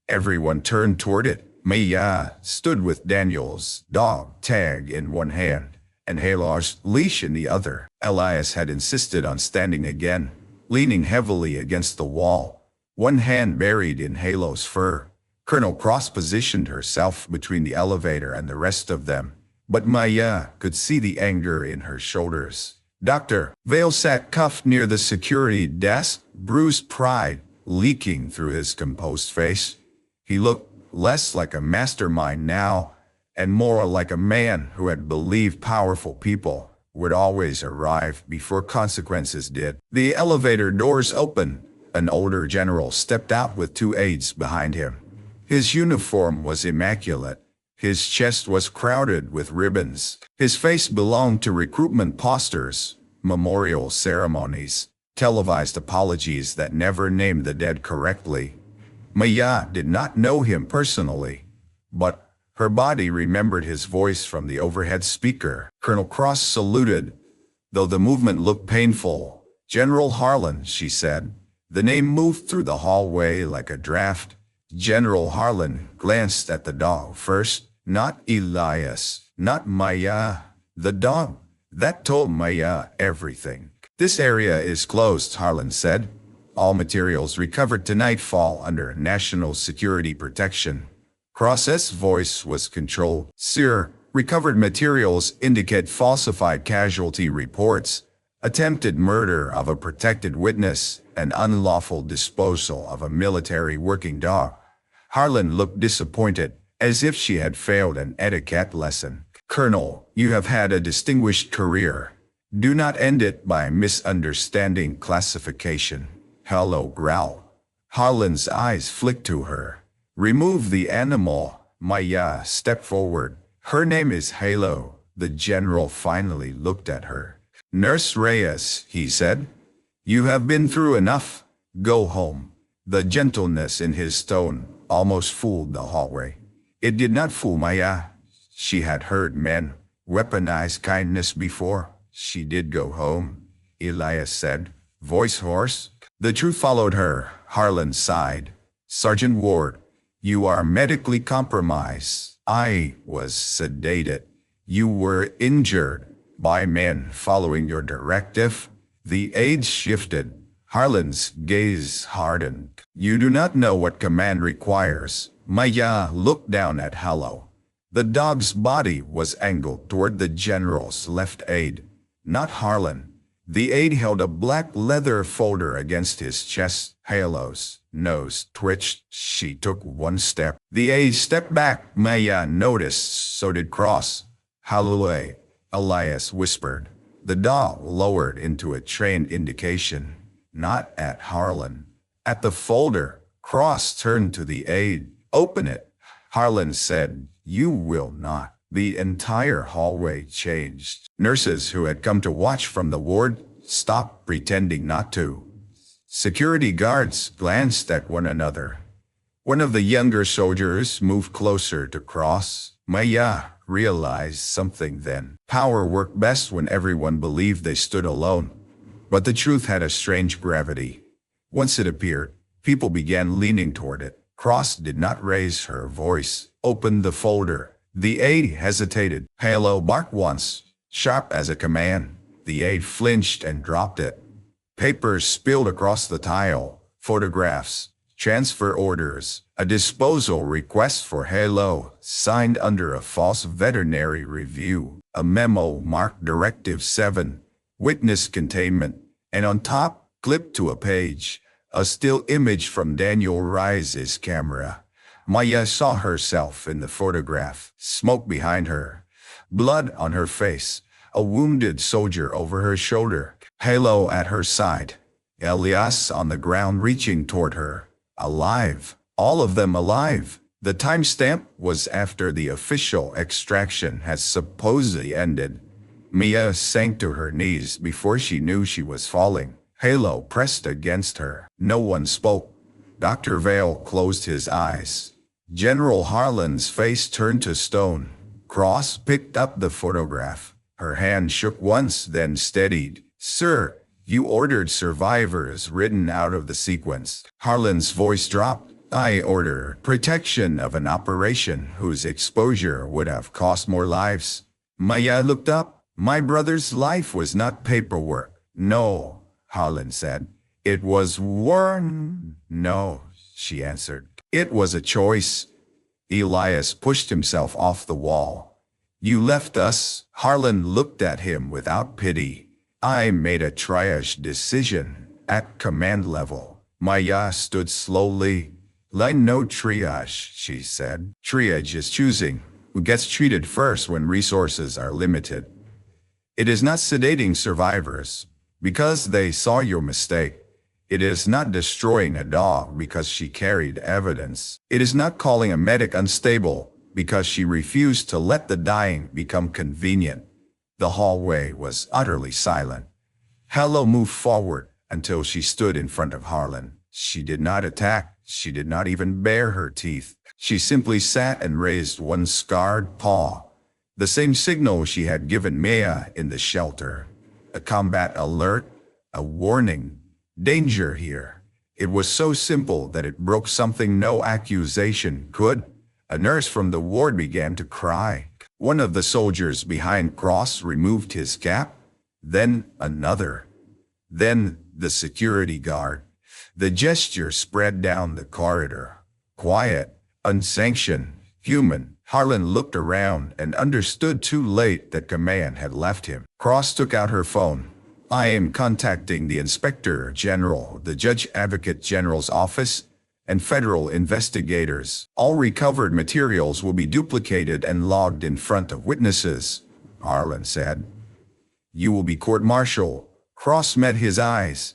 Everyone turned toward it. Maya stood with Daniel's dog tag in one hand and Halar's leash in the other. Elias had insisted on standing again, leaning heavily against the wall, one hand buried in Halo's fur. Colonel Cross positioned herself between the elevator and the rest of them, but Maya could see the anger in her shoulders. Dr. Vale sat cuffed near the security desk, bruised pride leaking through his composed face. He looked less like a mastermind now, and more like a man who had believed powerful people would always arrive before consequences did. The elevator doors opened. An older general stepped out with two aides behind him. His uniform was immaculate. His chest was crowded with ribbons. His face belonged to recruitment posters, memorial ceremonies, televised apologies that never named the dead correctly. Maya did not know him personally, but her body remembered his voice from the overhead speaker. Colonel Cross saluted, though the movement looked painful. General Harlan, she said. The name moved through the hallway like a draft. General Harlan glanced at the dog first, not Elias, not Maya. The dog. That told Maya everything. This area is closed, Harlan said. All materials recovered tonight fall under national security protection. Cross's voice was controlled. Sir, recovered materials indicate falsified casualty reports, attempted murder of a protected witness, and unlawful disposal of a military working dog. Harlan looked disappointed, as if she had failed an etiquette lesson. Colonel, you have had a distinguished career. Do not end it by misunderstanding classification. Hello, growled. Harlan's eyes flicked to her. Remove the animal. Maya stepped forward. Her name is Halo. The general finally looked at her. Nurse Reyes, he said. You have been through enough. Go home. The gentleness in his tone almost fooled the hallway. It did not fool Maya. She had heard men weaponize kindness before. She did go home, Elias said, voice hoarse. The truth followed her. Harlan sighed. Sergeant Ward, you are medically compromised. I was sedated. You were injured by men following your directive. The aides shifted. Harlan's gaze hardened. You do not know what command requires. Maya looked down at Halo. The dog's body was angled toward the general's left aide, not Harlan. The aide held a black leather folder against his chest. Halo's nose twitched. She took one step. The aide stepped back. Maya noticed, so did Cross. Halloway, Elias whispered. The dog lowered into a trained indication, not at Harlan. At the folder, Cross turned to the aide. Open it. Harlan said, You will not. The entire hallway changed. Nurses who had come to watch from the ward stopped pretending not to. Security guards glanced at one another. One of the younger soldiers moved closer to Cross. Maya realized something then. Power worked best when everyone believed they stood alone. But the truth had a strange gravity. Once it appeared, people began leaning toward it. Cross did not raise her voice. Opened the folder. The aide hesitated. Halo barked once, sharp as a command. The aide flinched and dropped it. Papers spilled across the tile. Photographs, transfer orders, a disposal request for Halo, signed under a false veterinary review, a memo marked Directive 7, witness containment, and on top, clipped to a page, a still image from Daniel Rice's camera. Maya saw herself in the photograph, smoke behind her, blood on her face, a wounded soldier over her shoulder, Halo at her side, Elias on the ground reaching toward her, alive, all of them alive. The timestamp was after the official extraction had supposedly ended. Maya sank to her knees before she knew she was falling. Halo pressed against her. No one spoke. Dr. Vale closed his eyes. General Harlan's face turned to stone. Cross picked up the photograph. Her hand shook once, then steadied. "Sir, you ordered survivors written out of the sequence." Harlan's voice dropped. "I order protection of an operation whose exposure would have cost more lives." Maya looked up. "My brother's life was not paperwork." "No," Harlan said. "It was worn." "No," she answered. "It was a choice." Elias pushed himself off the wall. "You left us." Harlan looked at him without pity. "I made a triage decision at command level." Maya stood slowly. "No triage," she said. "Triage is choosing who gets treated first when resources are limited. It is not sedating survivors because they saw your mistake. It is not destroying a dog because she carried evidence. It is not calling a medic unstable because she refused to let the dying become convenient." The hallway was utterly silent. Halo moved forward until she stood in front of Harlan. She did not attack. She did not even bare her teeth. She simply sat and raised one scarred paw. The same signal she had given Maya in the shelter. A combat alert, a warning. Danger here. It was so simple that it broke something no accusation could. A nurse from the ward began to cry. One of the soldiers behind Cross removed his cap. Then another. Then the security guard. The gesture spread down the corridor. Quiet, unsanctioned, human. Harlan looked around and understood too late that command had left him. Cross took out her phone. "I am contacting the Inspector General, the Judge Advocate General's office, and federal investigators. All recovered materials will be duplicated and logged in front of witnesses," Harlan said. "You will be court-martialed." Cross met his eyes.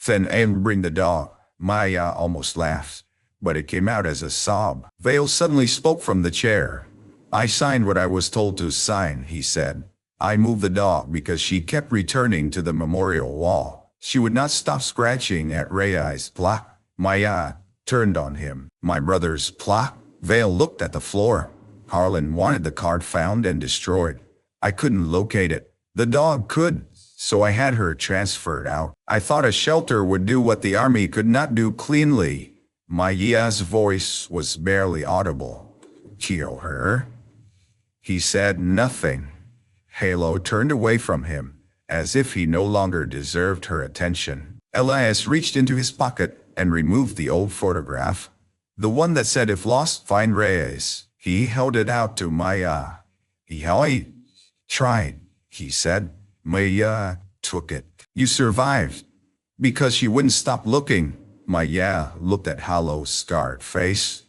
"Then and bring the dog." Maya almost laughed, but it came out as a sob. Vale suddenly spoke from the chair. "I signed what I was told to sign," he said. "I moved the dog because she kept returning to the memorial wall. She would not stop scratching at Reyes' plaque." Maya turned on him. "My brother's plaque?" Vale looked at the floor. "Harlan wanted the card found and destroyed. I couldn't locate it. The dog could, so I had her transferred out. I thought a shelter would do what the army could not do cleanly." Maya's voice was barely audible. "Kill her?" He said nothing. Halo turned away from him, as if he no longer deserved her attention. Elias reached into his pocket and removed the old photograph. The one that said, "If lost, find Reyes." He held it out to Maya. "I tried," he said. Maya took it. "You survived." "Because she wouldn't stop looking." Maya looked at Halo's scarred face.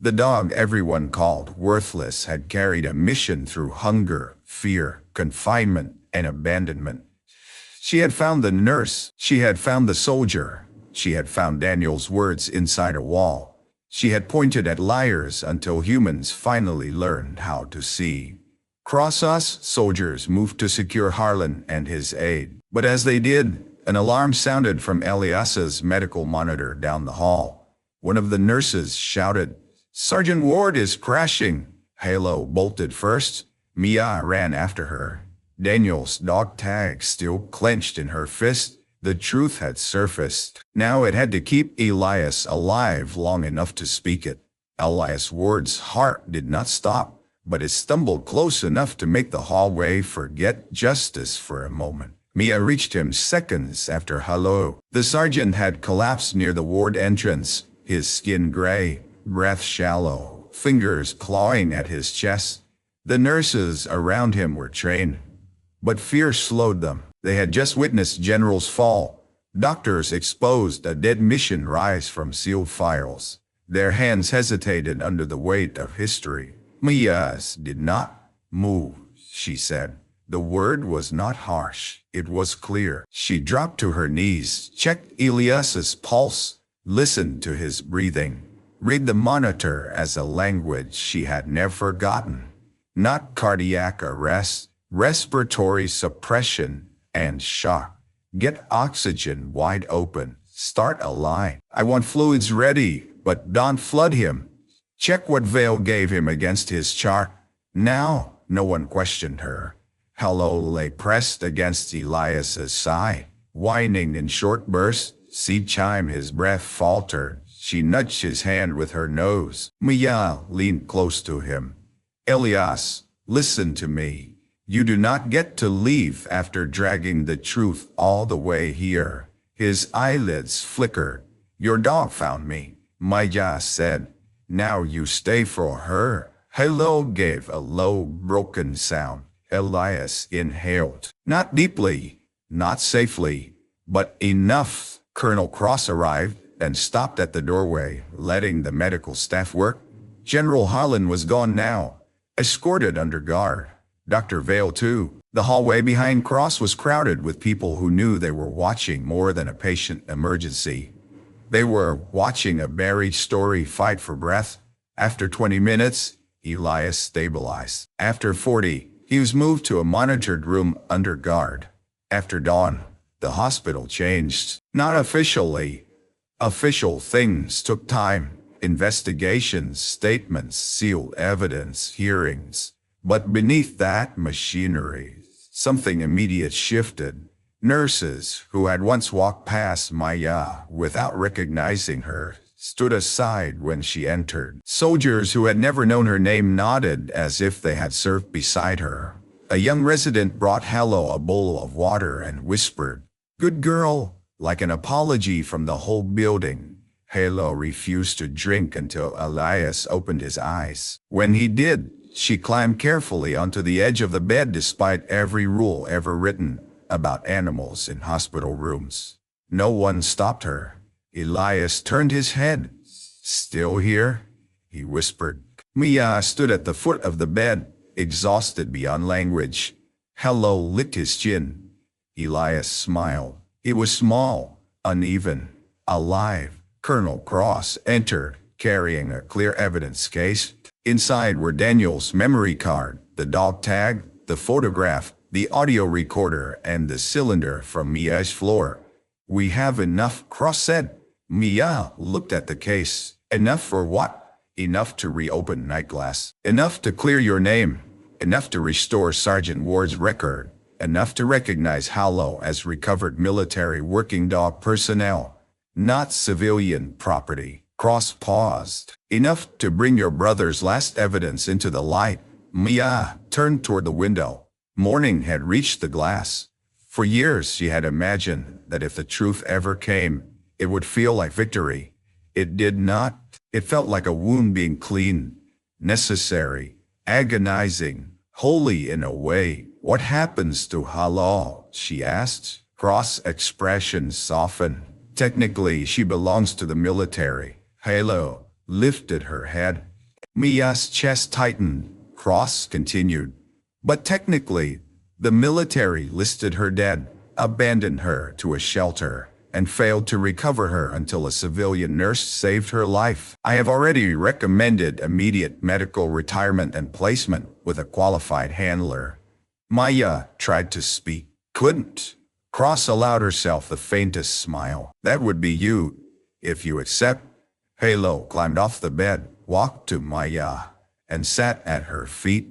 The dog everyone called worthless had carried a mission through hunger, fear, confinement, and abandonment. She had found the nurse. She had found the soldier. She had found Daniel's words inside a wall. She had pointed at liars until humans finally learned how to see. Cross us, soldiers moved to secure Harlan and his aide. But as they did, an alarm sounded from Elias's medical monitor down the hall. One of the nurses shouted, "Sergeant Ward is crashing." Halo bolted first. Mia ran after her. Daniel's dog tag still clenched in her fist. The truth had surfaced. Now it had to keep Elias alive long enough to speak it. Elias Ward's heart did not stop, but it stumbled close enough to make the hallway forget justice for a moment. Mia reached him seconds after hello. The sergeant had collapsed near the ward entrance, his skin gray, breath shallow, fingers clawing at his chest. The nurses around him were trained, but fear slowed them. They had just witnessed generals fall. Doctors exposed a dead mission rise from sealed files. Their hands hesitated under the weight of history. Mia's did not move, she said. The word was not harsh. It was clear. She dropped to her knees, checked Elias's pulse, listened to his breathing, read the monitor as a language she had never forgotten. Not cardiac arrest, respiratory suppression, and shock. Get oxygen wide open. Start a line. I want fluids ready, but don't flood him. Check what Vale gave him against his chart. Now, no one questioned her. Hello lay pressed against Elias's side, whining in short bursts. Seed chime, his breath faltered. She nudged his hand with her nose. Mia leaned close to him. Elias, listen to me. You do not get to leave after dragging the truth all the way here. His eyelids flickered. Your dog found me, Maya said. Now you stay for her. Hello gave a low, broken sound. Elias inhaled. Not deeply, not safely, but enough. Colonel Cross arrived and stopped at the doorway, letting the medical staff work. General Harlan was gone now, escorted under guard. Dr. Vale, too. The hallway behind Cross was crowded with people who knew they were watching more than a patient emergency. They were watching a buried story fight for breath. After 20 minutes, Elias stabilized. After 40, he was moved to a monitored room under guard. After dawn, the hospital changed. Not officially. Official things took time. Investigations, statements, sealed evidence, hearings. But beneath that machinery, something immediate shifted. Nurses, who had once walked past Maya without recognizing her, stood aside when she entered. Soldiers who had never known her name nodded as if they had served beside her. A young resident brought Hello a bowl of water and whispered, "Good girl," like an apology from the whole building. Hello refused to drink until Elias opened his eyes. When he did, she climbed carefully onto the edge of the bed despite every rule ever written about animals in hospital rooms. No one stopped her. Elias turned his head. "Still here?" he whispered. Mia stood at the foot of the bed, exhausted beyond language. Hello licked his chin. Elias smiled. It was small, uneven, alive. Colonel Cross entered, carrying a clear evidence case. Inside were Daniel's memory card, the dog tag, the photograph, the audio recorder, and the cylinder from Mia's floor. "We have enough," Cross said. Mia looked at the case. "Enough for what?" "Enough to reopen Nightglass. Enough to clear your name. Enough to restore Sergeant Ward's record. Enough to recognize Hello as recovered military working dog personnel, not civilian property." Cross paused. "Enough to bring your brother's last evidence into the light." Mia turned toward the window. Morning had reached the glass. For years she had imagined that if the truth ever came, it would feel like victory. It did not. It felt like a wound being cleaned, necessary, agonizing, holy in a way. "What happens to Hello?" she asked. Cross' expression softened. "Technically, she belongs to the military." Hello lifted her head. Mia's chest tightened. Cross continued. "But technically, the military listed her dead, abandoned her to a shelter, and failed to recover her until a civilian nurse saved her life. I have already recommended immediate medical retirement and placement with a qualified handler." Maya tried to speak, couldn't. Cross allowed herself the faintest smile. "That would be you, if you accept." Hello climbed off the bed, walked to Maya, and sat at her feet,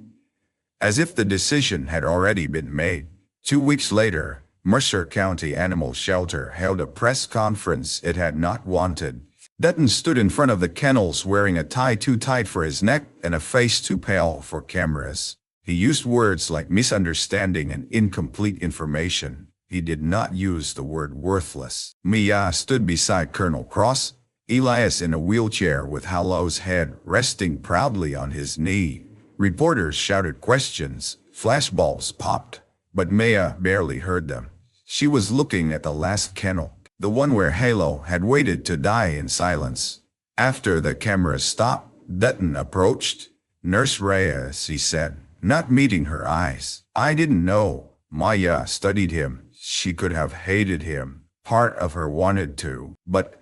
as if the decision had already been made. 2 weeks later, Mercer County Animal Shelter held a press conference it had not wanted. Dutton stood in front of the kennels wearing a tie too tight for his neck and a face too pale for cameras. He used words like misunderstanding and incomplete information. He did not use the word worthless. Mia stood beside Colonel Cross, Elias in a wheelchair with Hello's head resting proudly on his knee. Reporters shouted questions. Flashbulbs popped, but Mia barely heard them. She was looking at the last kennel, the one where Hello had waited to die in silence. After the camera stopped, Dutton approached. "Nurse Reyes," he said, not meeting her eyes. "I didn't know." Maya studied him. She could have hated him. Part of her wanted to, but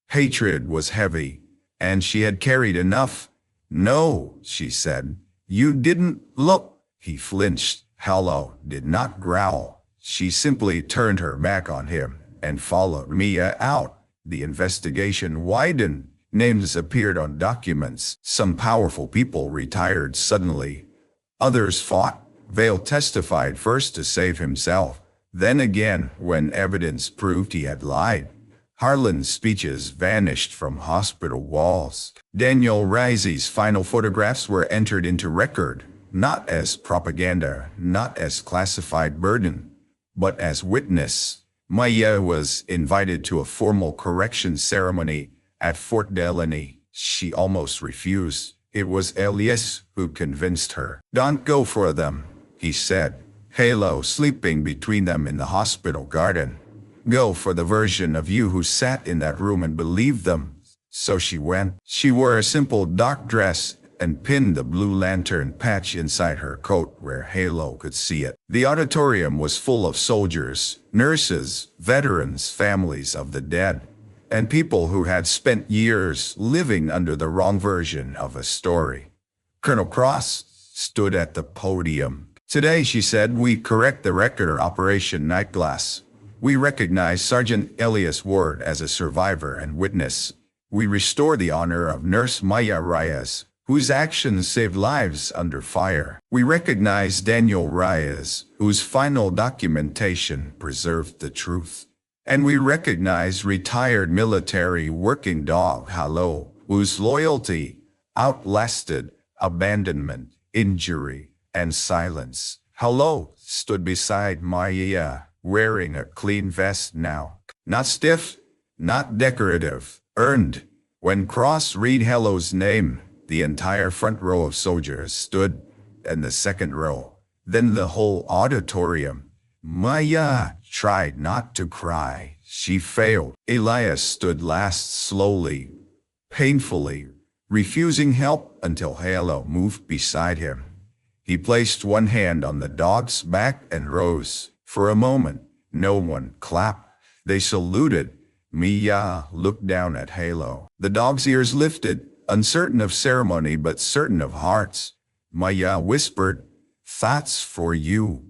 hatred was heavy, and she had carried enough. "No," she said. "You didn't look." He flinched. Hello did not growl. She simply turned her back on him and followed Mia out. The investigation widened. Names appeared on documents. Some powerful people retired suddenly. Others fought. Vale testified first to save himself, then again when evidence proved he had lied. Harlan's speeches vanished from hospital walls. Daniel Risey's final photographs were entered into record, not as propaganda, not as classified burden, but as witness. Maya was invited to a formal correction ceremony at Fort Delany. She almost refused. It was Elias who convinced her. "Don't go for them," he said. "Halo sleeping between them in the hospital garden. Go for the version of you who sat in that room and believed them." So she went. She wore a simple dark dress and pinned the blue lantern patch inside her coat where Halo could see it. The auditorium was full of soldiers, nurses, veterans, families of the dead, and people who had spent years living under the wrong version of a story. Colonel Cross stood at the podium. "Today," she said, "we correct the record of Operation Nightglass. We recognize Sergeant Elias Ward as a survivor and witness. We restore the honor of Nurse Maya Reyes, whose actions saved lives under fire. We recognize Daniel Reyes, whose final documentation preserved the truth. And we recognize retired military working dog Halo, whose loyalty outlasted abandonment, injury, and silence." Halo stood beside Maya, wearing a clean vest now. Not stiff, not decorative, earned. When Cross read Halo's name, the entire front row of soldiers stood, and the second row, then the whole auditorium. Maya tried not to cry. She failed. Elias stood last, slowly, painfully, refusing help until Halo moved beside him. He placed one hand on the dog's back and rose. For a moment, no one clapped. They saluted. Mia looked down at Halo. The dog's ears lifted, uncertain of ceremony but certain of hearts. Maya whispered, "Thoughts for you."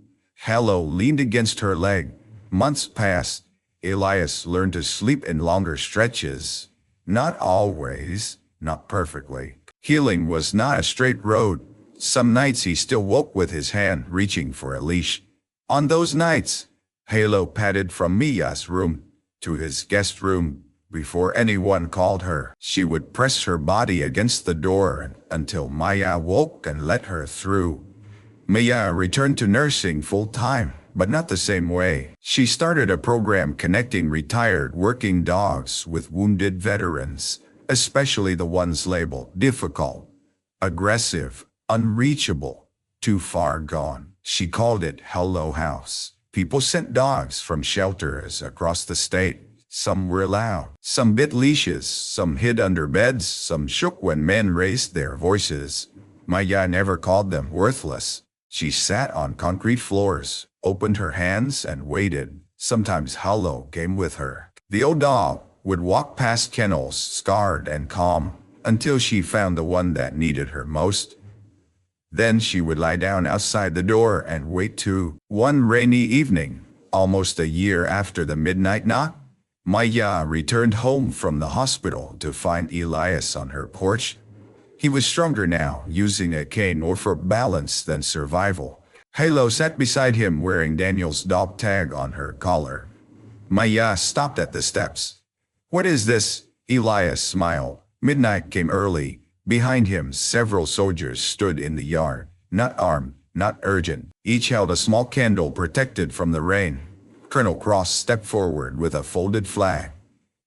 Halo leaned against her leg. Months passed. Elias learned to sleep in longer stretches. Not always, not perfectly. Healing was not a straight road. Some nights he still woke with his hand reaching for a leash. On those nights, Halo padded from Mia's room to his guest room before anyone called her. She would press her body against the door until Maya woke and let her through. Maya returned to nursing full-time, but not the same way. She started a program connecting retired working dogs with wounded veterans, especially the ones labeled difficult, aggressive, unreachable, too far gone. She called it Hello House. People sent dogs from shelters across the state. Some were loud, some bit leashes, some hid under beds, some shook when men raised their voices. Maya never called them worthless. She sat on concrete floors, opened her hands and waited. Sometimes Hello came with her. The old dog would walk past kennels, scarred and calm, until she found the one that needed her most. Then she would lie down outside the door and wait too. One rainy evening, almost a year after the midnight knock, Maya returned home from the hospital to find Elias on her porch. He was stronger now, using a cane more for balance than survival. Halo sat beside him wearing Daniel's dog tag on her collar. Maya stopped at the steps. "What is this?" Elias smiled. Midnight came early. Behind him, several soldiers stood in the yard, not armed, not urgent. Each held a small candle protected from the rain. Colonel Cross stepped forward with a folded flag.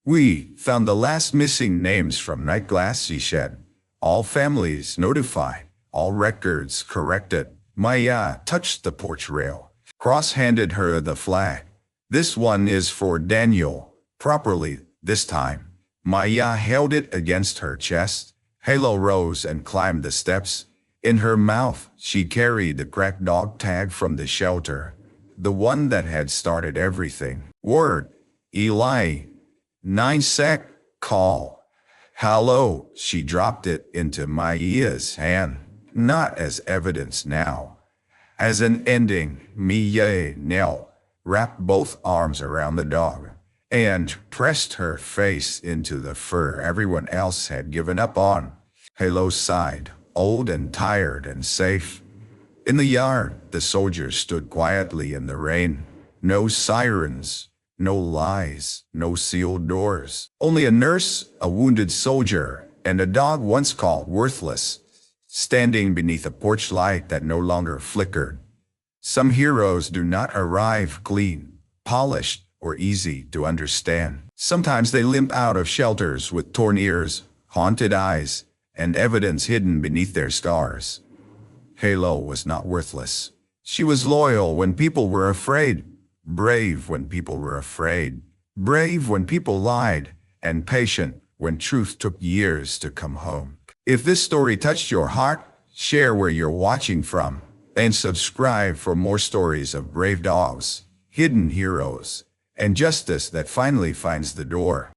"We found the last missing names from Nightglass," he said. "All families notified, all records corrected." Maya touched the porch rail. Cross handed her the flag. "This one is for Daniel, properly, this time." Maya held it against her chest. Halo rose and climbed the steps. In her mouth, she carried the cracked dog tag from the shelter, the one that had started everything. "Word, Eli. 9 sec. Call. Hello." She dropped it into Maya's hand, not as evidence now, as an ending. Maya knelt, wrapped both arms around the dog, and pressed her face into the fur everyone else had given up on. Halo sighed, old and tired and safe. In the yard, the soldiers stood quietly in the rain. No sirens, no lies, no sealed doors. Only a nurse, a wounded soldier, and a dog once called Worthless, standing beneath a porch light that no longer flickered. Some heroes do not arrive clean, polished, or easy to understand. Sometimes they limp out of shelters with torn ears, haunted eyes, and evidence hidden beneath their scars. Halo was not worthless. She was loyal when people were afraid, brave when people were afraid, brave when people lied, and patient when truth took years to come home. If this story touched your heart, share where you're watching from, and subscribe for more stories of brave dogs, hidden heroes, and justice that finally finds the door.